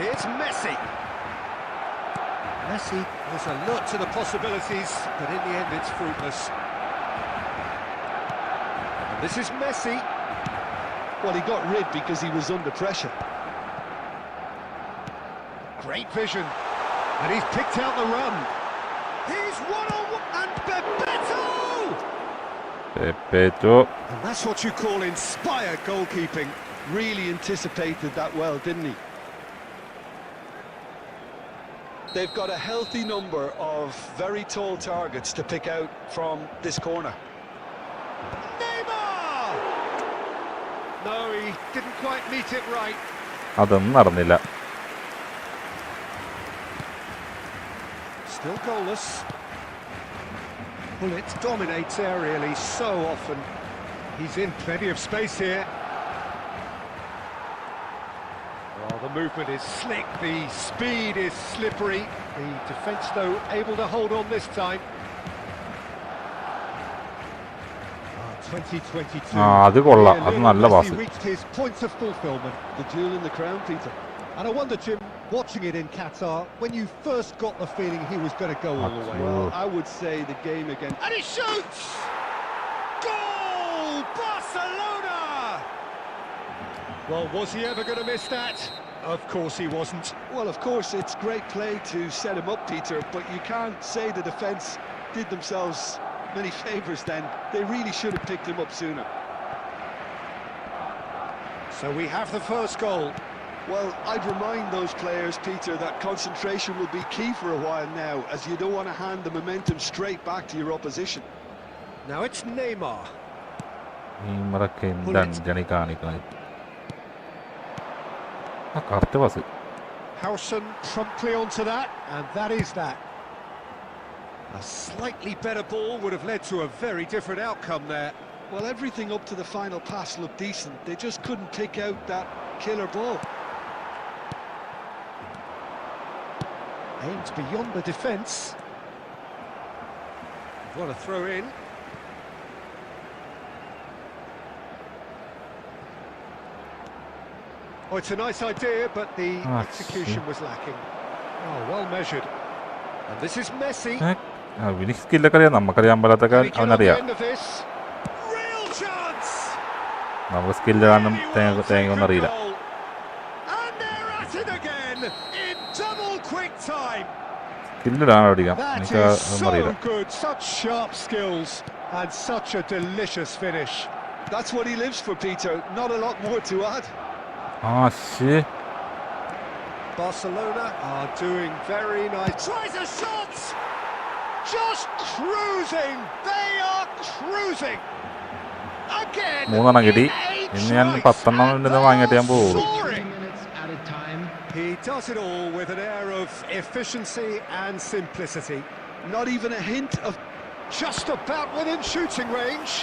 Here's Messi. Messi has alert to the possibilities, but in the end it's fruitless. And this is Messi. Well, he got rid because he was under pressure. Great vision. And he's picked out the run. He's one-on-one, and Bebeto! And that's what you call inspired goalkeeping. Really anticipated that well, didn't he? They've got a healthy number of very tall targets to pick out from this corner. Neymar! No, he didn't quite meet it right. അതൊന്നും നടന്നില്ല. Still goalless. Well, it dominates aerially so often. He's in plenty of space here. Well, the movement is slick, the speed is slippery. The defence, though, able to hold on this time. 2022. അത് കൊള്ളാം. അത് നല്ല Messi pass. reached his point of fulfilment. The jewel in the crown, Peter. And I wonder, Jim, watching it in Qatar, when you first got the feeling he was going to go all the way. Well, I would say the game again. And he shoots! Goal! Barcelona! Well, was he ever going to miss that? Of course he wasn't. Well, of course, it's great play to set him up, Peter, but you can't say the defence did themselves many favours then. They really should have picked him up sooner. So we have the first goal. Well, I'd remind those players, Peter, that concentration will be key for a while now, as you don't want to hand the momentum straight back to your opposition. Now it's Neymar. ഇവരൊക്കെ എന്താണ് ഈ കാണിക്കുന്നത്? ആ correct pass. Howson promptly onto that, and that is that. A slightly better ball would have led to a very different outcome there. Well, everything up to the final pass looked decent. They just couldn't pick out that killer ball. Aims beyond the defence. What a throw in. Oh, it's a nice idea, but the execution was lacking. Oh, well measured. And this is Messi. അവന് സ്കില്ലൊക്കെ അറിയാം, നമുക്കറിയാൻ പാടാത്തൊക്കെ അവനറിയാം. Real chance. നമുക്ക് skill കാണും തേങ്ങയൊന്നും അറിയില്ല. And they're at it again in double quick time. സ്കില്ലിലാണ് അടിക്കാം, എനിക്ക് That is അതൊന്നും so അറിയില്ല. good, such sharp skills and such a delicious finish. That's what he lives for, Peter. Not a lot more to add. ശരി. Barcelona are doing very nice. Tries a shot! Just cruising! They are cruising! Again! മൂന്നെണ്ണം കിട്ടി. ഇന്ന് ഞാൻ 10 എണ്ണം വാങ്ങിയിട്ട് ഞാൻ പോകും. 3 minutes added time. He does it all with an air of efficiency and simplicity. Not even a hint of... Just about within shooting range.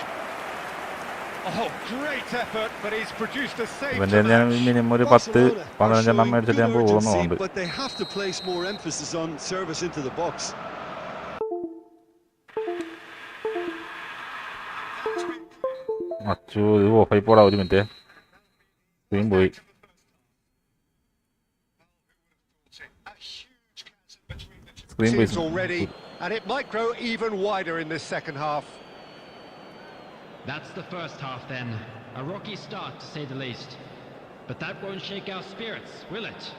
Oh, great effort, but he's produced a save. ഇവൻ്റെ ഞാൻ minimum ഒരു 10-15 എണ്ണം മേടിച്ചിട്ട് ഞാൻ പോകുന്നുണ്ട്. But they have to place more emphasis on service into the box. Achu ഇത് ഓഫായി പോടാ, ഒരു മിനിറ്റ്. സ്ക്രീൻ പോയി. സ്ക്രീൻ പോയി. Already, and it might grow even wider in this second half. That's the first half then. A rocky start to say the least. But that won't shake our spirits, will it?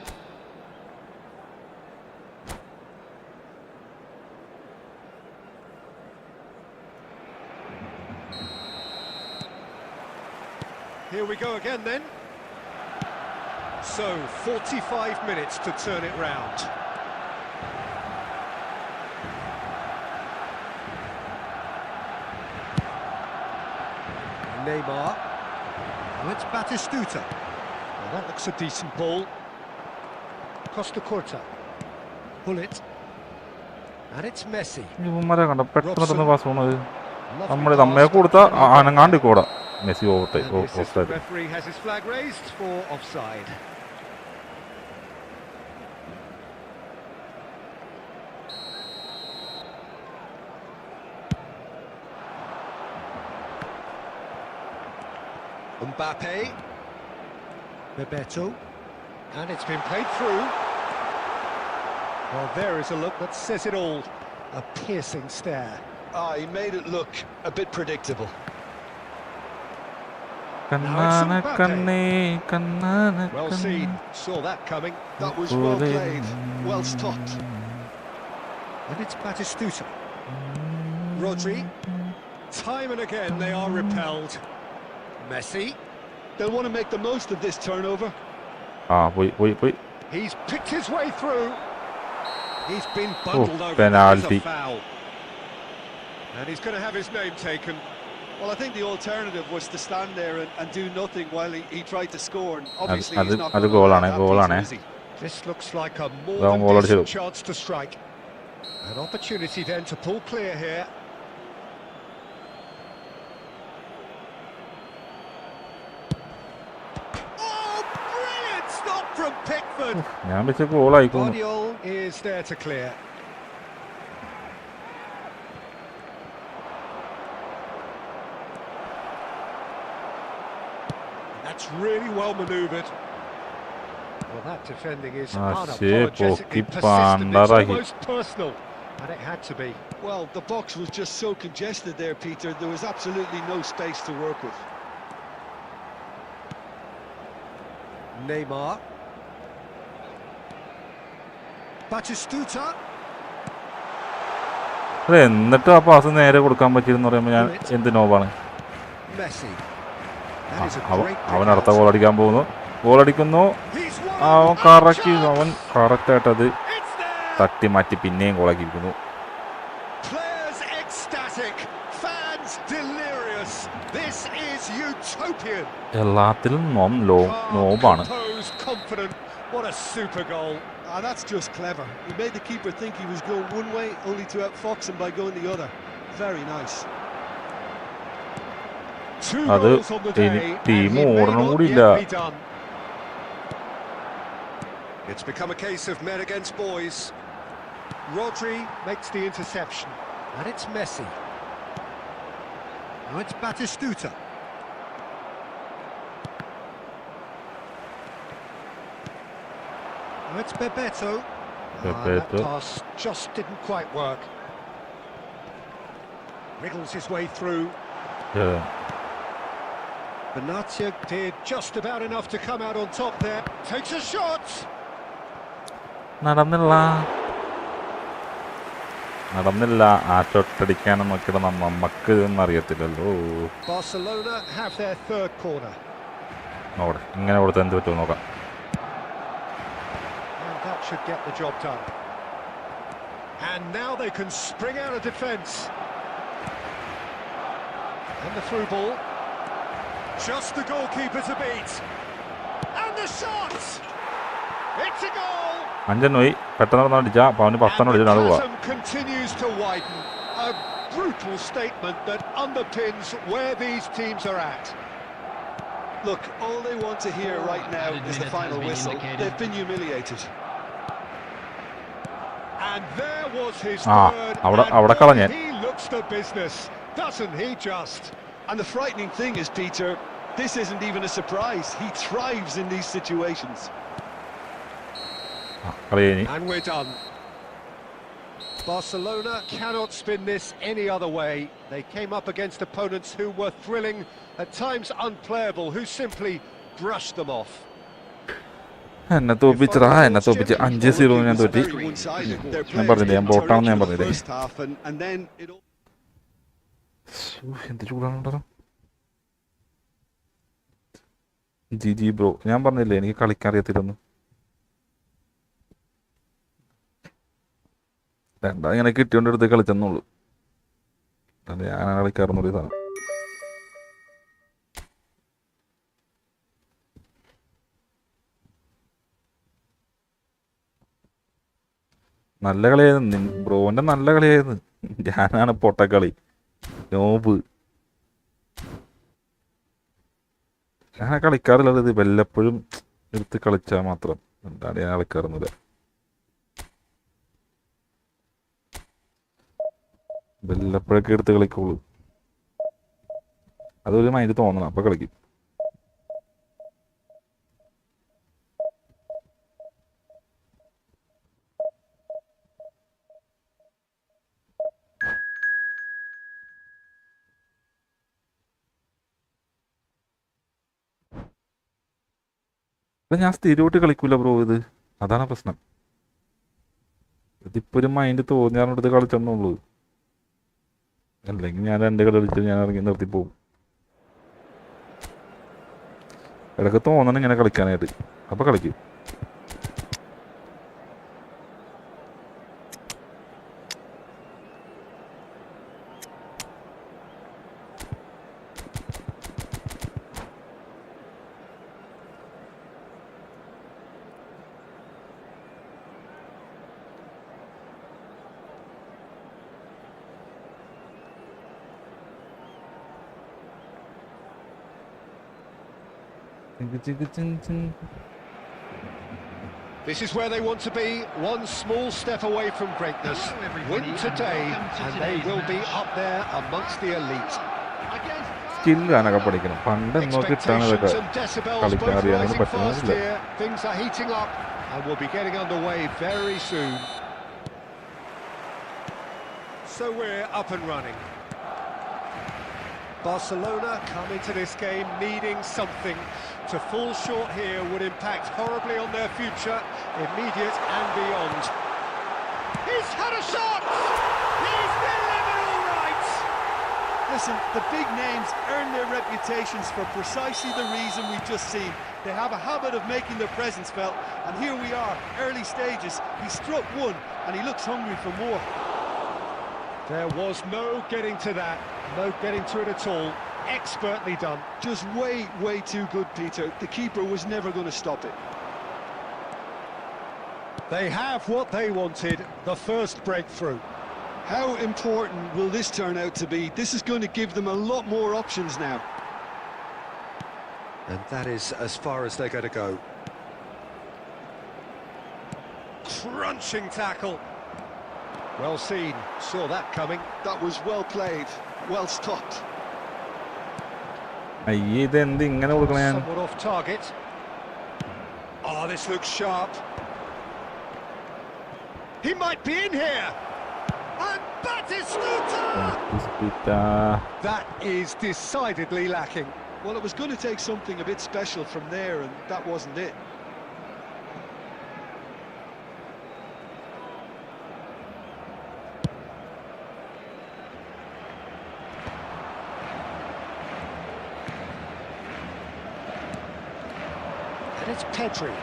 Here we go again then. So, 45 minutes to turn it round. Neymar. Now it's Batistuta. Well, that looks a decent ball. Costa Curta. Pull it. And it's Messi. ഇവന്മാരെ കണ്ട പെട്ടെന്ന് pass പോണത് നമ്മയെ കൊടുത്താൽ അനങ്ങാണ്ട് കൂടാ Messi offside. Referee has his flag raised for offside. Mbappe, Bebeto, and it's been played through. Well, there is a look that says it all. A piercing stare. He made it look a bit predictable. Well seen, saw that coming. That was well played, well stopped. And it's Batistuta. Rodri. Time and again they are repelled. Messi. They'll want to make the most of this turnover. പോയി. He's picked his way through. He's been bundled over. Penalty. It's a foul. And he's going to have his name taken. Well, I think the alternative was to stand there and do nothing while he tried to score. And obviously he's not going to let that easy. This looks like a more than decent chance to strike. An opportunity then to pull clear here. From Pickford. Guardiola is there to clear. That's really well manoeuvred. Well, that defending is unapologetically persistent. It's almost personal, and it had to be. Well, the box was just so congested there, Peter. There was absolutely no space to work with. Neymar. Batistuta. എന്നിട്ട് ആ pass നേരെ കൊടുക്കാൻ പറ്റിയെന്ന് പറയുമ്പോൾ ഞാൻ എന്ത് നോവാണ്. അവൻ അടുത്ത ഗോൾ അടിക്കാൻ പോകുന്നു. ഗോൾ അടിക്കുന്നു. അവൻ കറക്റ്റായിട്ടത് തട്ടി മാറ്റി പിന്നെയും ഗോളാക്കിയിരിക്കുന്നു. എല്ലാത്തിലും നോബാണ്. What a super goal. That's just clever. He made the keeper think he was going one way, only to outfox him by going the other. Very nice. Two goals on the day, and he may not yet be done. It's become a case of men against boys. Rodri makes the interception, and it's Messi. Now it's Batistuta. It's Bebeto. That pass just didn't quite work. Wriggles his way through. Benatia did just about enough to come out on top there. Takes a shot. നടന്നില്ല. ആ തൊട്ടടിക്കാനും നോക്കിയിട്ട് നമുക്ക് ഇതൊന്നും അറിയത്തില്ലല്ലോ. Barcelona have their third corner. നോക്കട്ടെ ഇങ്ങനെ കൊടുത്ത് എന്ത് പറ്റുമോ നോക്കാം. That should get the job done. And now they can spring out of defence. And the through ball. Just the goalkeeper to beat. And the shot! It's a goal! അഞ്ചെണ്ണോയി പെട്ടെന്ന് അടിച്ചാൽ അവന് 10 അടിച്ചാൽ പോവാ. Continues to widen. A brutal statement that underpins where these teams are at. Look, all they want to hear right now is the final whistle. They've been humiliated. And there was his third, and he looks the business, doesn't he just? And the frightening thing is, Peter, this isn't even a surprise. He thrives in these situations. And we're done. Barcelona cannot spin this any other way. They came up against opponents who were thrilling, at times unplayable, who simply brushed them off. എന്നെ തോപ്പിച്ചടാ, എന്നെ തോപ്പിച്ച് 5-0 ഞാൻ തോറ്റി. ഞാൻ പറഞ്ഞില്ലേ, ഞാൻ ബോട്ടാണെന്ന് ഞാൻ പറഞ്ഞില്ലേ. എന്ത് ചൂടാണോ G bro, ഞാൻ പറഞ്ഞില്ലേ എനിക്ക് കളിക്കാൻ അറിയത്തില്ലെന്ന്. രണ്ടാ ഇങ്ങനെ കിട്ടിയോണ്ട് എടുത്ത് കളിച്ചെന്നുള്ളൂ. ഞാൻ കളിക്കാറൊന്നും ഒരു സാധനം. നല്ല കളിയായിരുന്നു ബ്രോന്റെ, നല്ല കളിയായിരുന്നു. ഞാനാണ് പൊട്ടക്കളി, നോബ്. ഞാൻ കളിക്കാറില്ല, ഇത് വല്ലപ്പോഴും എടുത്ത് കളിച്ചാൽ മാത്രം. എന്താണ് ഞാൻ കളിക്കാറൊന്നുമില്ല. വല്ലപ്പോഴൊക്കെ എടുത്ത് കളിക്കുള്ളൂ. അതൊരു മൈൻഡ് തോന്നണം, അപ്പൊ കളിക്കും. ഞാൻ സ്ഥിരമായിട്ട് കളിക്കൂല ബ്രോ ഇത്, അതാണ് പ്രശ്നം. ഇതിപ്പോ ഒരു മൈൻഡ് തോന്നിയാണെടുത്ത് കളിച്ചെന്നുള്ളൂ. അല്ലെങ്കിൽ ഞാൻ 2 കളി കളിച്ച് ഞാൻ ഇറങ്ങി നിർത്തിപ്പോവും. ഇടയ്ക്ക് തോന്നണം ഇങ്ങനെ കളിക്കാനായിട്ട്, അപ്പൊ കളിക്കും. This is where they want to be, one small step away from greatness. Win today and they will be up there amongst the elite. സ്കില്ലാണൊക്കെ പഠിക്കണം. പണ്ടെന്നോ കിട്ടാണ് ഇതൊക്കെ കളിക്കാൻ അറിയാനൊന്നും പറ്റുന്നില്ല. Things are heating up and will be getting underway very soon. So we're up and running. Barcelona come into this game needing something. To fall short here would impact horribly on their future, immediate and beyond. He's had a shot! He's delivered all right! Listen, the big names earn their reputations for precisely the reason we've just seen. They have a habit of making their presence felt, and here we are, early stages. He struck one, and he looks hungry for more. There was no getting to that, no getting to it at all. Expertly done. Just way too good, Peter. The keeper was never going to stop it. They have what they wanted, the first breakthrough. How important will this turn out to be? This is going to give them a lot more options now. And that is as far as they're going to go. Crunching tackle. Well seen, saw that coming. That was well played, well stopped. അയ്യേ, ഇതെന്ത് ഇങ്ങനെ കൊടുക്കണ ഞാൻ? Somewhat off target. Oh, this looks sharp. He might be in here. And Batistuta! That is decidedly lacking. Well, it was going to take something a bit special from there, and that wasn't it. And it's Pedri.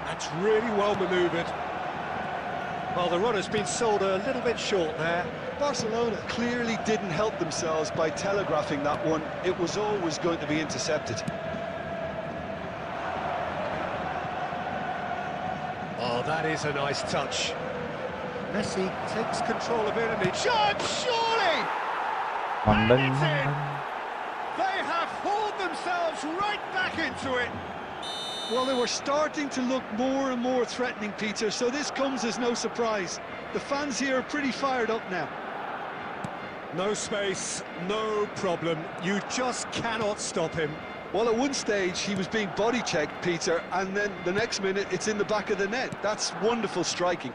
That's really well manoeuvred. Well, the run has been sold a little bit short there. Barcelona clearly didn't help themselves by telegraphing that one. It was always going to be intercepted. Oh, that is a nice touch. Messi takes control of it and he shot, surely! And it's in! They have hauled themselves right back into it. Well, they were starting to look more and more threatening, Peter, so this comes as no surprise. The fans here are pretty fired up now. No space, no problem. You just cannot stop him. Well, at one stage he was being body checked, Peter, and then the next minute it's in the back of the net. That's wonderful striking.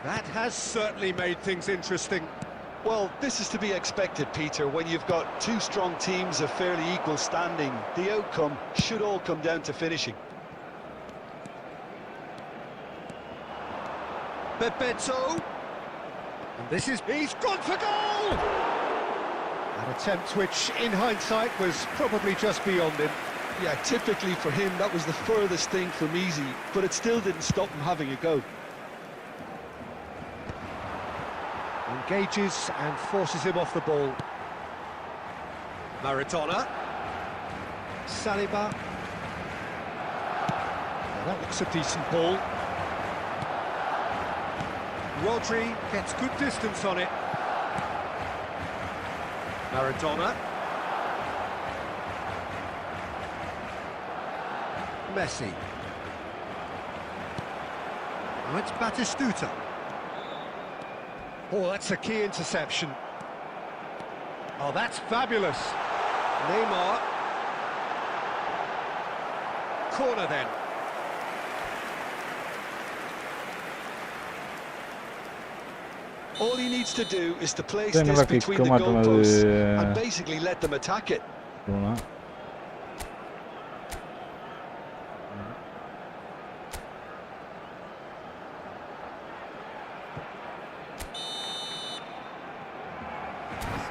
That has certainly made things interesting. Well, this is to be expected, Peter. When you've got two strong teams of fairly equal standing, the outcome should all come down to finishing. Bebeto. And this is... He's gone for goal! An attempt which, in hindsight, was probably just beyond him. Yeah, typically for him, that was the furthest thing from easy, but it still didn't stop him having a go. Engages and forces him off the ball. Maradona. Saliba. Now that looks a decent ball. Rodri gets good distance on it. Maradona. Messi. Now it's Batistuta. Oh, that's a key interception. Oh, that's fabulous. Neymar. Corner then. All he needs to do is to place Then this like between the come out goalposts of and basically let them attack it.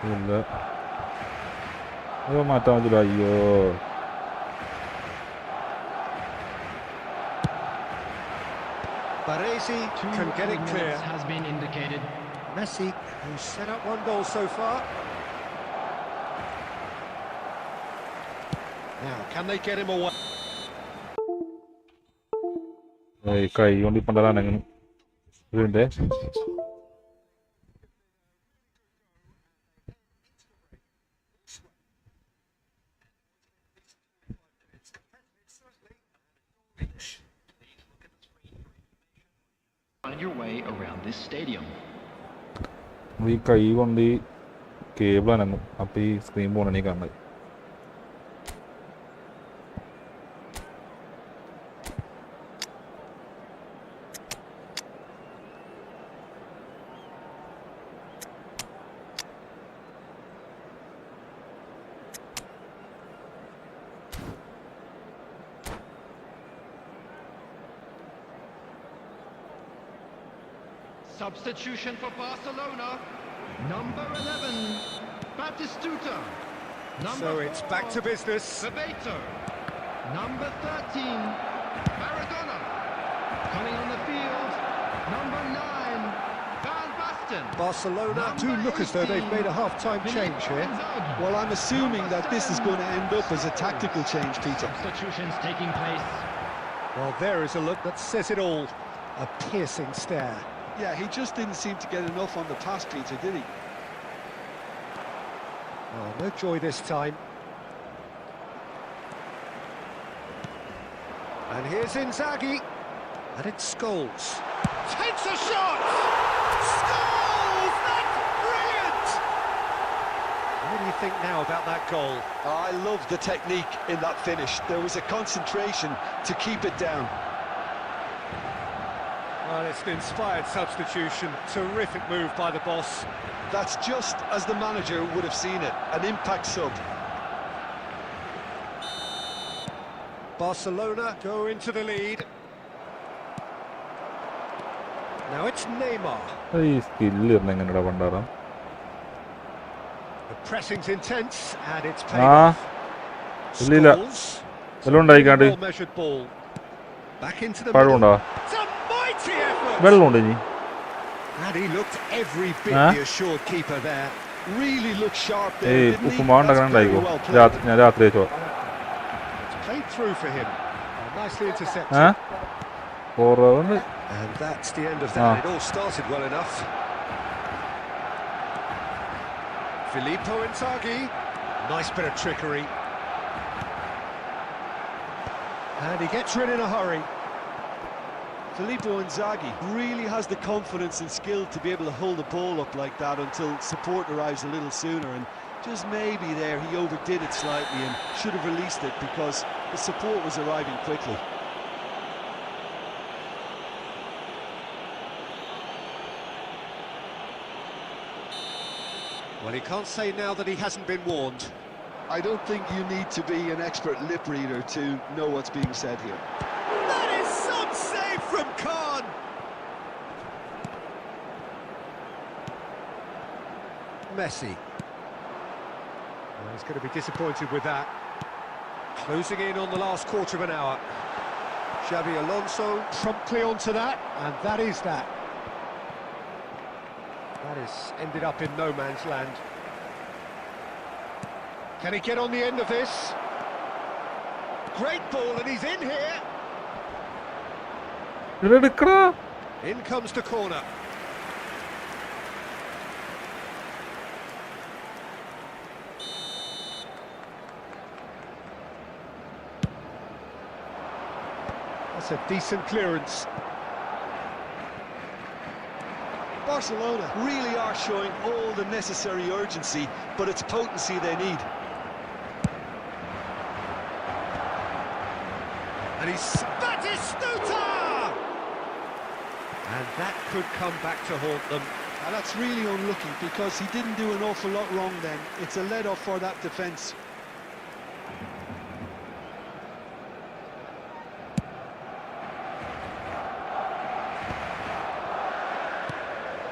ഇല്ല അത് മാറ്റാൻ പറ്റില്ല അയ്യോ Baresi can get it clear. Has been indicated. Messi, who's set up one goal so far. Now, can they get him away? കൈ കൊണ്ട് പണ്ടതാണെങ്കിലും ഇതിന്റെ Find your way around this stadium. ഈ കൈ കൊണ്ട് ഈ കേബിൾ അനങ്ങും അപ്പൊ ഈ സ്ക്രീൻ പോകണേ കാണുന്നത് Substitution for Barcelona. Number 11, Batistuta. So it's back to business. Bebeto. Number 13, Maradona. Coming on the field, number 9, Van Basten. Barcelona do look as though they've made a half-time change here. Well, I'm assuming that this is going to end up as a tactical change, Peter. Substitutions taking place. Well, there is a look that says it all. A piercing stare. Yeah, he just didn't seem to get enough on the pass, Peter, did he? Oh, no joy this time. And here's Inzaghi. And it's Scholes. Takes a shot! Scholes! That's brilliant! What do you think now about that goal? I love the technique in that finish. There was a concentration to keep it down. Well, it's an inspired substitution. Terrific move by the boss. That's just as the manager would have seen it, an impact sub. Barcelona go into the lead. Now it's Neymar. ഈ skill ഇരുന്ന് എങ്ങനെയാ പണ്ടാറാം The pressing's intense and it's Ah. paid off. ഇല്ലില്ല Scholes. വെള്ളം ഉണ്ടായിക്കാണ്ട് Well-measured ball. Back into the പഴമുണ്ടോ It's a mighty effort. വെള്ളമുണ്ട് ഇനി And he looked every bit Huh? the assured keeper there. Really looked sharp there, ഏയ് didn't he? Uppumavu That's ഉണ്ടാക്കണം very ഉണ്ടായിക്കോ well played. ഞാൻ രാത്രി വെച്ചോ It's played through for him. Nicely intercepted. കുറവുണ്ട് And that's the end of that. Ah. It all started well enough. Filippo Inzaghi. Nice bit of trickery. And he gets rid in a hurry. Filippo Inzaghi really has the confidence and skill to be able to hold the ball up like that until support arrives a little sooner, and Just maybe there he overdid it slightly and should have released it because the support was arriving quickly. Well, he can't say now that he hasn't been warned. I don't think you need to be an expert lip reader to know what's being said here. That is some save from Khan! Messi. Well, he's going to be disappointed with that. Closing in on the last quarter of an hour. Xabi Alonso promptly onto that, and that is that. That has ended up in no man's land. Can he get on the end of this? Great ball, and he's in here. In comes the corner. That's a decent clearance. Barcelona really are showing all the necessary urgency, but it's potency they need. And he's Batistuta! And that could come back to haunt them. And that's really unlucky because he didn't do an awful lot wrong then. It's a let-off for that defence.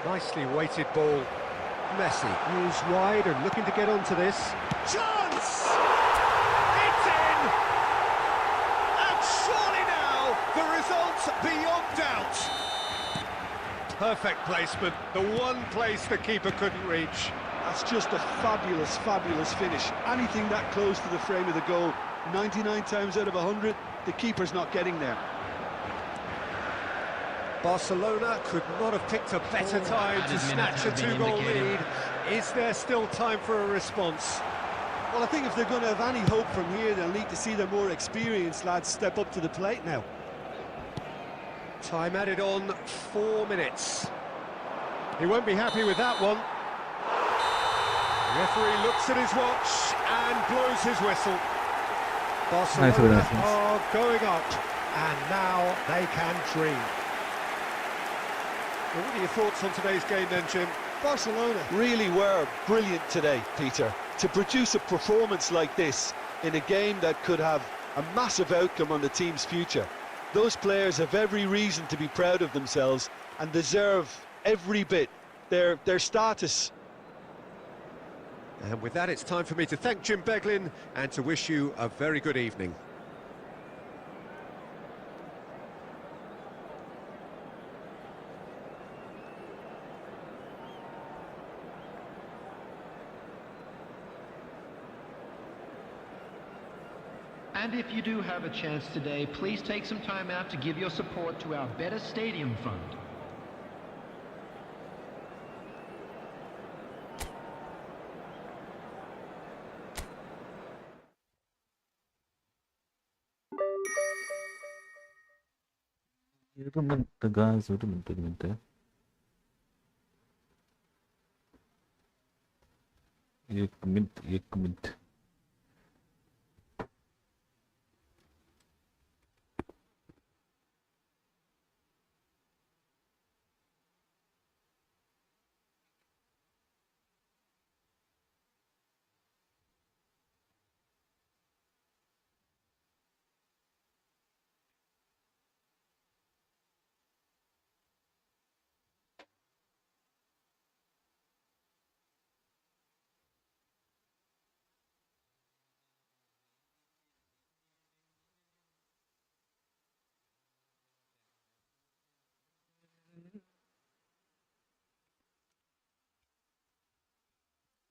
Nicely weighted ball. Messi moves wide and looking to get onto this. Chance! It's in! And surely now, the result's beyond doubt. Perfect placement, the one place the keeper couldn't reach. That's just a fabulous, fabulous finish. Anything that close to the frame of the goal, 99 times out of 100, the keeper's not getting there. Barcelona could not have picked a better time to snatch a two-goal lead. Is there still time for a response? Well, I think if they're going to have any hope from here, they'll need to see their more experienced lads step up to the plate now. Time added on, 4 minutes. He won't be happy with that one. The referee looks at his watch and blows his whistle. Barcelona are going up, and now they can dream. Well, what are your thoughts on today's game then, Jim? Barcelona really were brilliant today, Peter. To produce a performance like this in a game that could have a massive outcome on the team's future. Those players have every reason to be proud of themselves and deserve every bit their status. And with that, it's time for me to thank Jim Beglin and to wish you a very good evening. And if you do have a chance today, please take some time out to give your support to our Better Stadium Fund. Guys, wait a minute. एक minute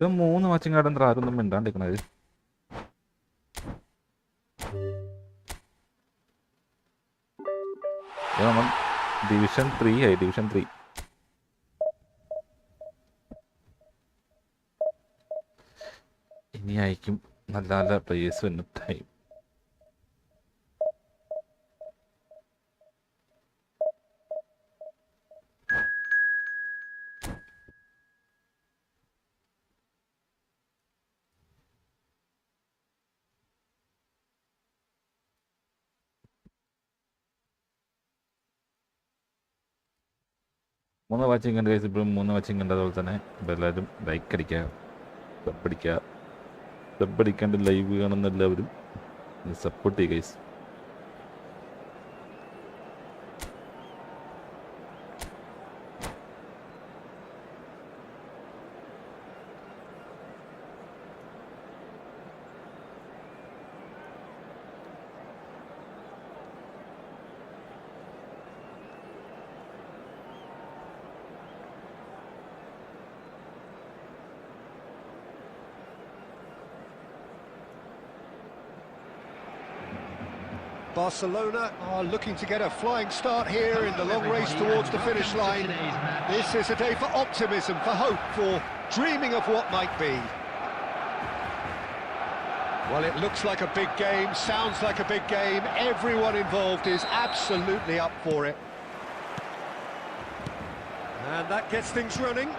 ഇത് 3 മാച്ചും കാടെന്താ ആരൊന്നും മിണ്ടാണ്ടിരിക്കണത് നമ്മൾ division 3 ആയി division 3 ഇനി ആയിരിക്കും നല്ല നല്ല players വരുന്ന time 3 watching കണ്ട് ഗൈസ്, ഇപ്പോഴും 3 വാച്ചിങ് കണ്ട്. അതുപോലെ തന്നെ ഇപ്പോൾ എല്ലാവരും ലൈക്ക് അടിക്കുക, സബ് അടിക്കുക. സബ് അടിക്കാണ്ട് ലൈവ് കാണുന്ന എല്ലാവരും സപ്പോർട്ട് ചെയ്യുക guys. Barcelona are looking to get a flying start here in the long race towards the finish line. This is a day for optimism, for hope, for dreaming of what might be. Well, it looks like a big game, sounds like a big game. Everyone involved is absolutely up for it. And that gets things running.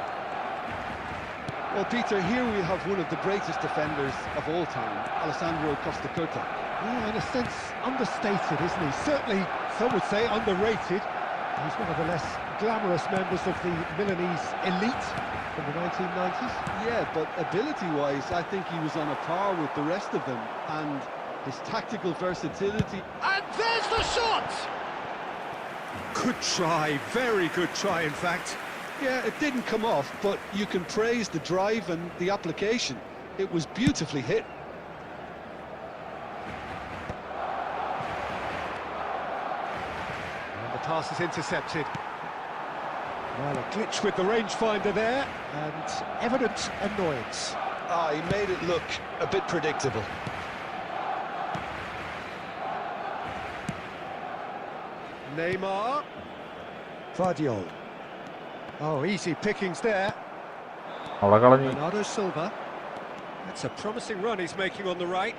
Well, Peter, here we have one of the greatest defenders of all time, Alessandro Costa Curta. Yeah, in a sense, understated, isn't he? Certainly, some would say underrated. He's one of the less glamorous members of the Milanese elite from the 1990s. Yeah, but ability-wise, I think he was on a par with the rest of them, and his tactical versatility. And there's the shot! Good try, very good try, in fact. Yeah, it didn't come off, but you can praise the drive and the application. It was beautifully hit. Pass is intercepted. Well, a glitch with the rangefinder there, and evident annoyance. He made it look a bit predictable. Neymar. Vardiol. Oh, easy pickings there. അവിടെ കളഞ്ഞു. Bernardo Silva. That's a promising run he's making on the right.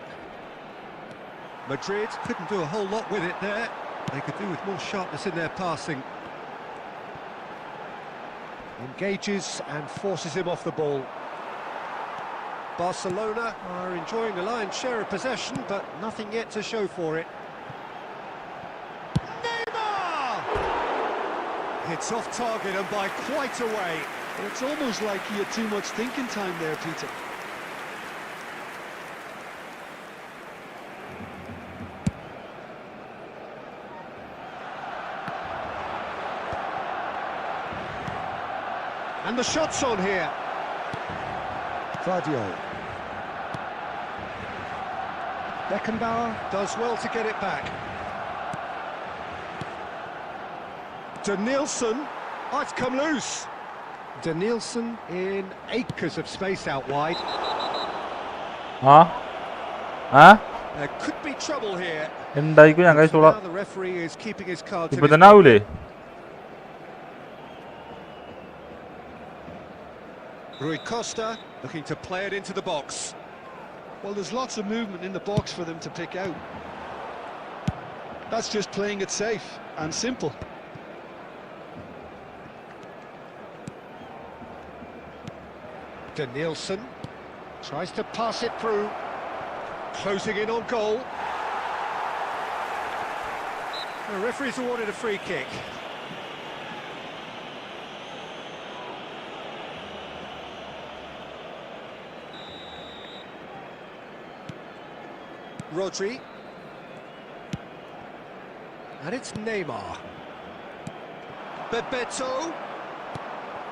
Madrid couldn't do a whole lot with it there. They could do with more sharpness in their passing. Engages and forces him off the ball. Barcelona are enjoying a lion's share of possession, but nothing yet to show for it. Neymar! Hits off target and by quite a way. It's almost like he had too much thinking time there, Peter. And the shot's on here. Vardiol. Beckenbauer does well to get it back. Danielson. Oh, it's come loose. Danielson in acres of space out wide. There could be trouble here. എന്തായിക്കും ഞാൻ കഴിച്ചോളാം. Now the referee is keeping his cards in ഇപ്പൊ his തന്നെ ആവൂലേ? Rui Costa looking to play it into the box. Well, there's lots of movement in the box for them to pick out. That's just playing it safe and simple. Danielson tries to pass it through, closing in on goal. The referee's awarded a free kick. Rodri. And it's Neymar. Bebeto.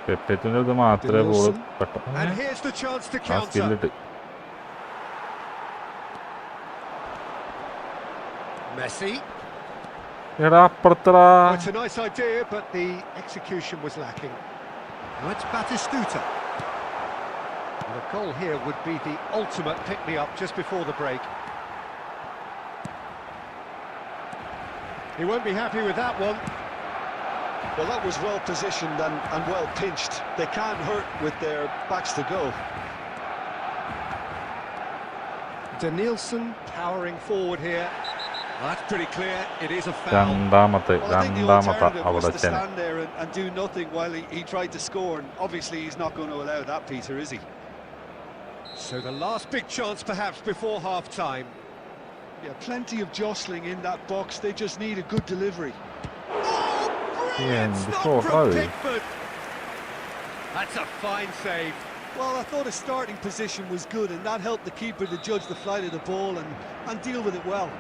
പെപ്പറ്റിന്റെ ഇത് മാത്രമേ ball And here's the chance to ആ counter. സ്കില്ലിട്ട്. Messi. എടാ അപ്പുറത്തടാ. Oh, it's a nice idea, but the execution was lacking. Now it's Batistuta. And a goal here would be the ultimate pick-me-up just before the break. He won't be happy with that one. Well, that was well positioned and well pinched. They can't hurt with their backs to go. Danielson powering forward here. Well, that's pretty clear. It is a foul. രണ്ടാമത്തെ Well, I think the alternative അവിടെ was to Chennai. stand there and do nothing while he tried to score. And obviously, he's not going to allow that, Peter, is he? So the last big chance, perhaps, before half-time. Yeah, plenty of jostling in that box. They just need a good delivery. Oh, brilliant Yeah, stop before from goal. Pickford. That's a fine save. Well, I thought his starting position was good, and that helped the keeper to judge the flight of the ball and deal with it well.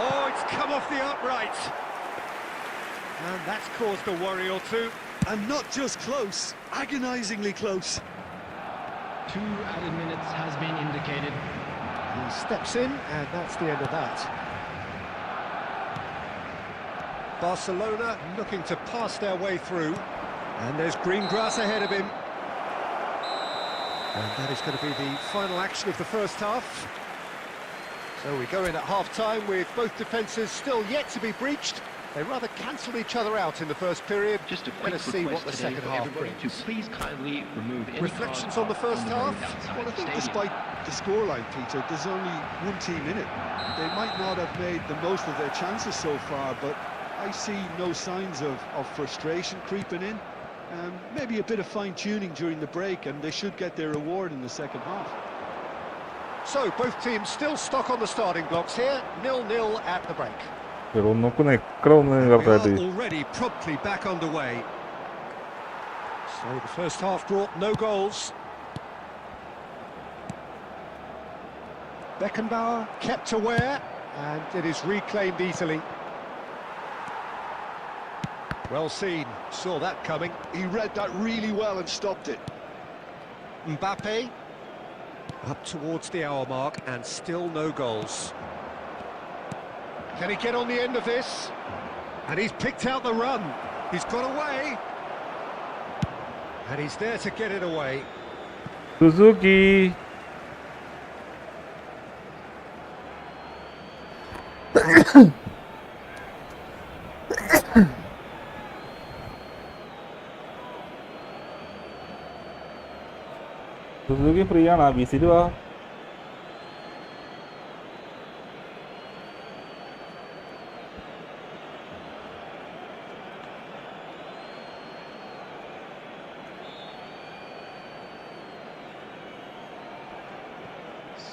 Oh, it's come off the upright. And that's caused a worry or two. And not just close, agonisingly close. 2 added minutes has been indicated. He steps in, and that's the end of that. Barcelona looking to pass their way through. And there's green grass ahead of him. And that is going to be the final action of the first half. So we go in at half-time with both defences still yet to be breached. They rather cancelled each other out in the first period. Just a quick Let's see what the second half everybody brings. to please kindly remove any Reflections cards on the first half? road outside Well, I the think stadium. despite the scoreline, Peter, there's only one team in it. They might not have made the most of their chances so far, but I see no signs of frustration creeping in. Maybe a bit of fine-tuning during the break, and they should get their reward in the second half. So both teams still stuck on the starting blocks here, 0-0 at the break. ഒന്നൊക്കെ എక్కడ ഒന്ന് We കറക്റ്റായിട്ട് are already promptly back underway. So the first half brought no goals. Beckenbauer kept aware, and it is reclaimed easily. Well seen, saw that coming. He read that really well and stopped it. Mbappe up towards the hour mark, and still no goals. Can he get on the end of this? And he's picked out the run. He's got away. And he's there to get it away. Suzuki Suzuki free ആണ് ബിസിൽ വാ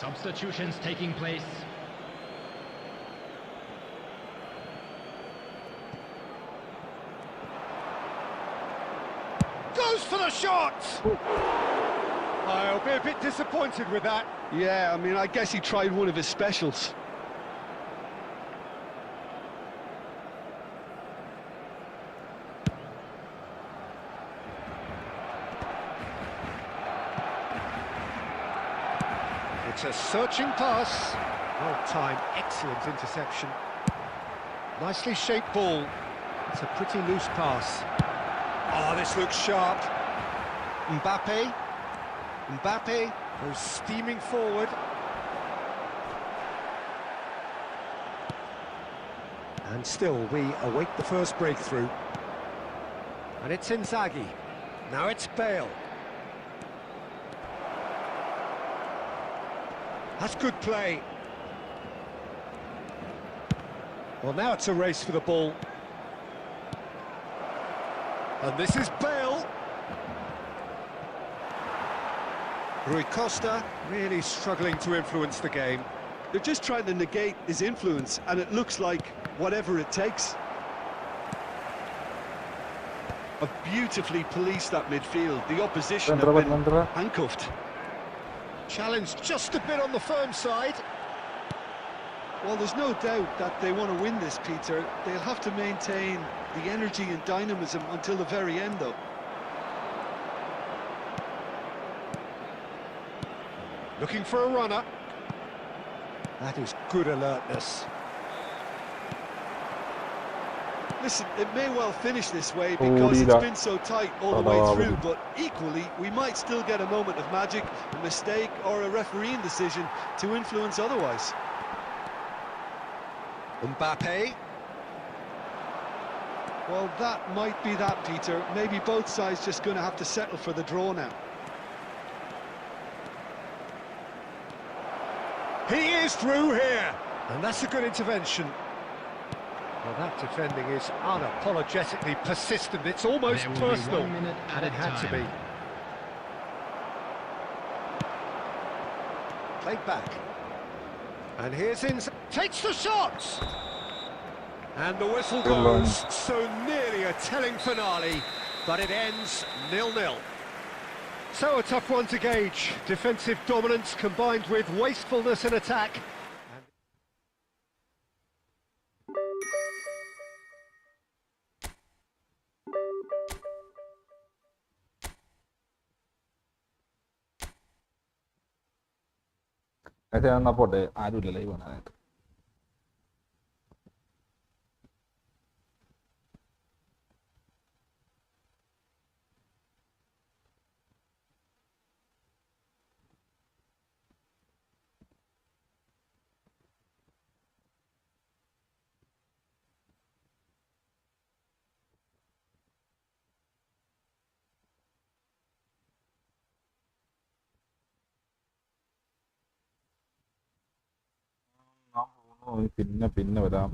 Substitutions taking place. Goes for the shot! I'll be a bit disappointed with that. Yeah, I mean, I guess he tried one of his specials. It's a searching pass. Well timed, excellent interception. Nicely shaped ball. It's a pretty loose pass. Oh, this looks sharp. Mbappe. Mbappe goes steaming forward. And still, we await the first breakthrough. And it's Inzaghi. Now it's Bale. That's good play. Well, now it's a race for the ball. And this is Bale. Rui Costa really struggling to influence the game. They're just trying to negate his influence, and it looks like whatever it takes. Have beautifully policed that midfield. The opposition have been handcuffed. Challenged just a bit on the firm side. Well, there's no doubt that they want to win this, Peter. They'll have to maintain the energy and dynamism until the very end, though. Looking for a runner. That is good alertness. Listen, it may well finish this way because it's been so tight all the way through, but equally, we might still get a moment of magic, a mistake, or a refereeing decision to influence otherwise. Mbappe. Well, that might be that, Peter. Maybe both sides just going to have to settle for the draw now. He is through here, and that's a good intervention. Well, that defending is unapologetically persistent. It's almost There will be personal. 1 minute at And a it had to be. time. Played back. And here's in. Takes the shot! And the whistle goes, so nearly a telling finale, but it ends 0-0. So a tough one to gauge. Defensive dominance combined with wastefulness in attack. ഞാൻ എന്നാ പോട്ടെ, ആരുമില്ല live കാണാനായിട്ട്. പിന്നെ വരാം.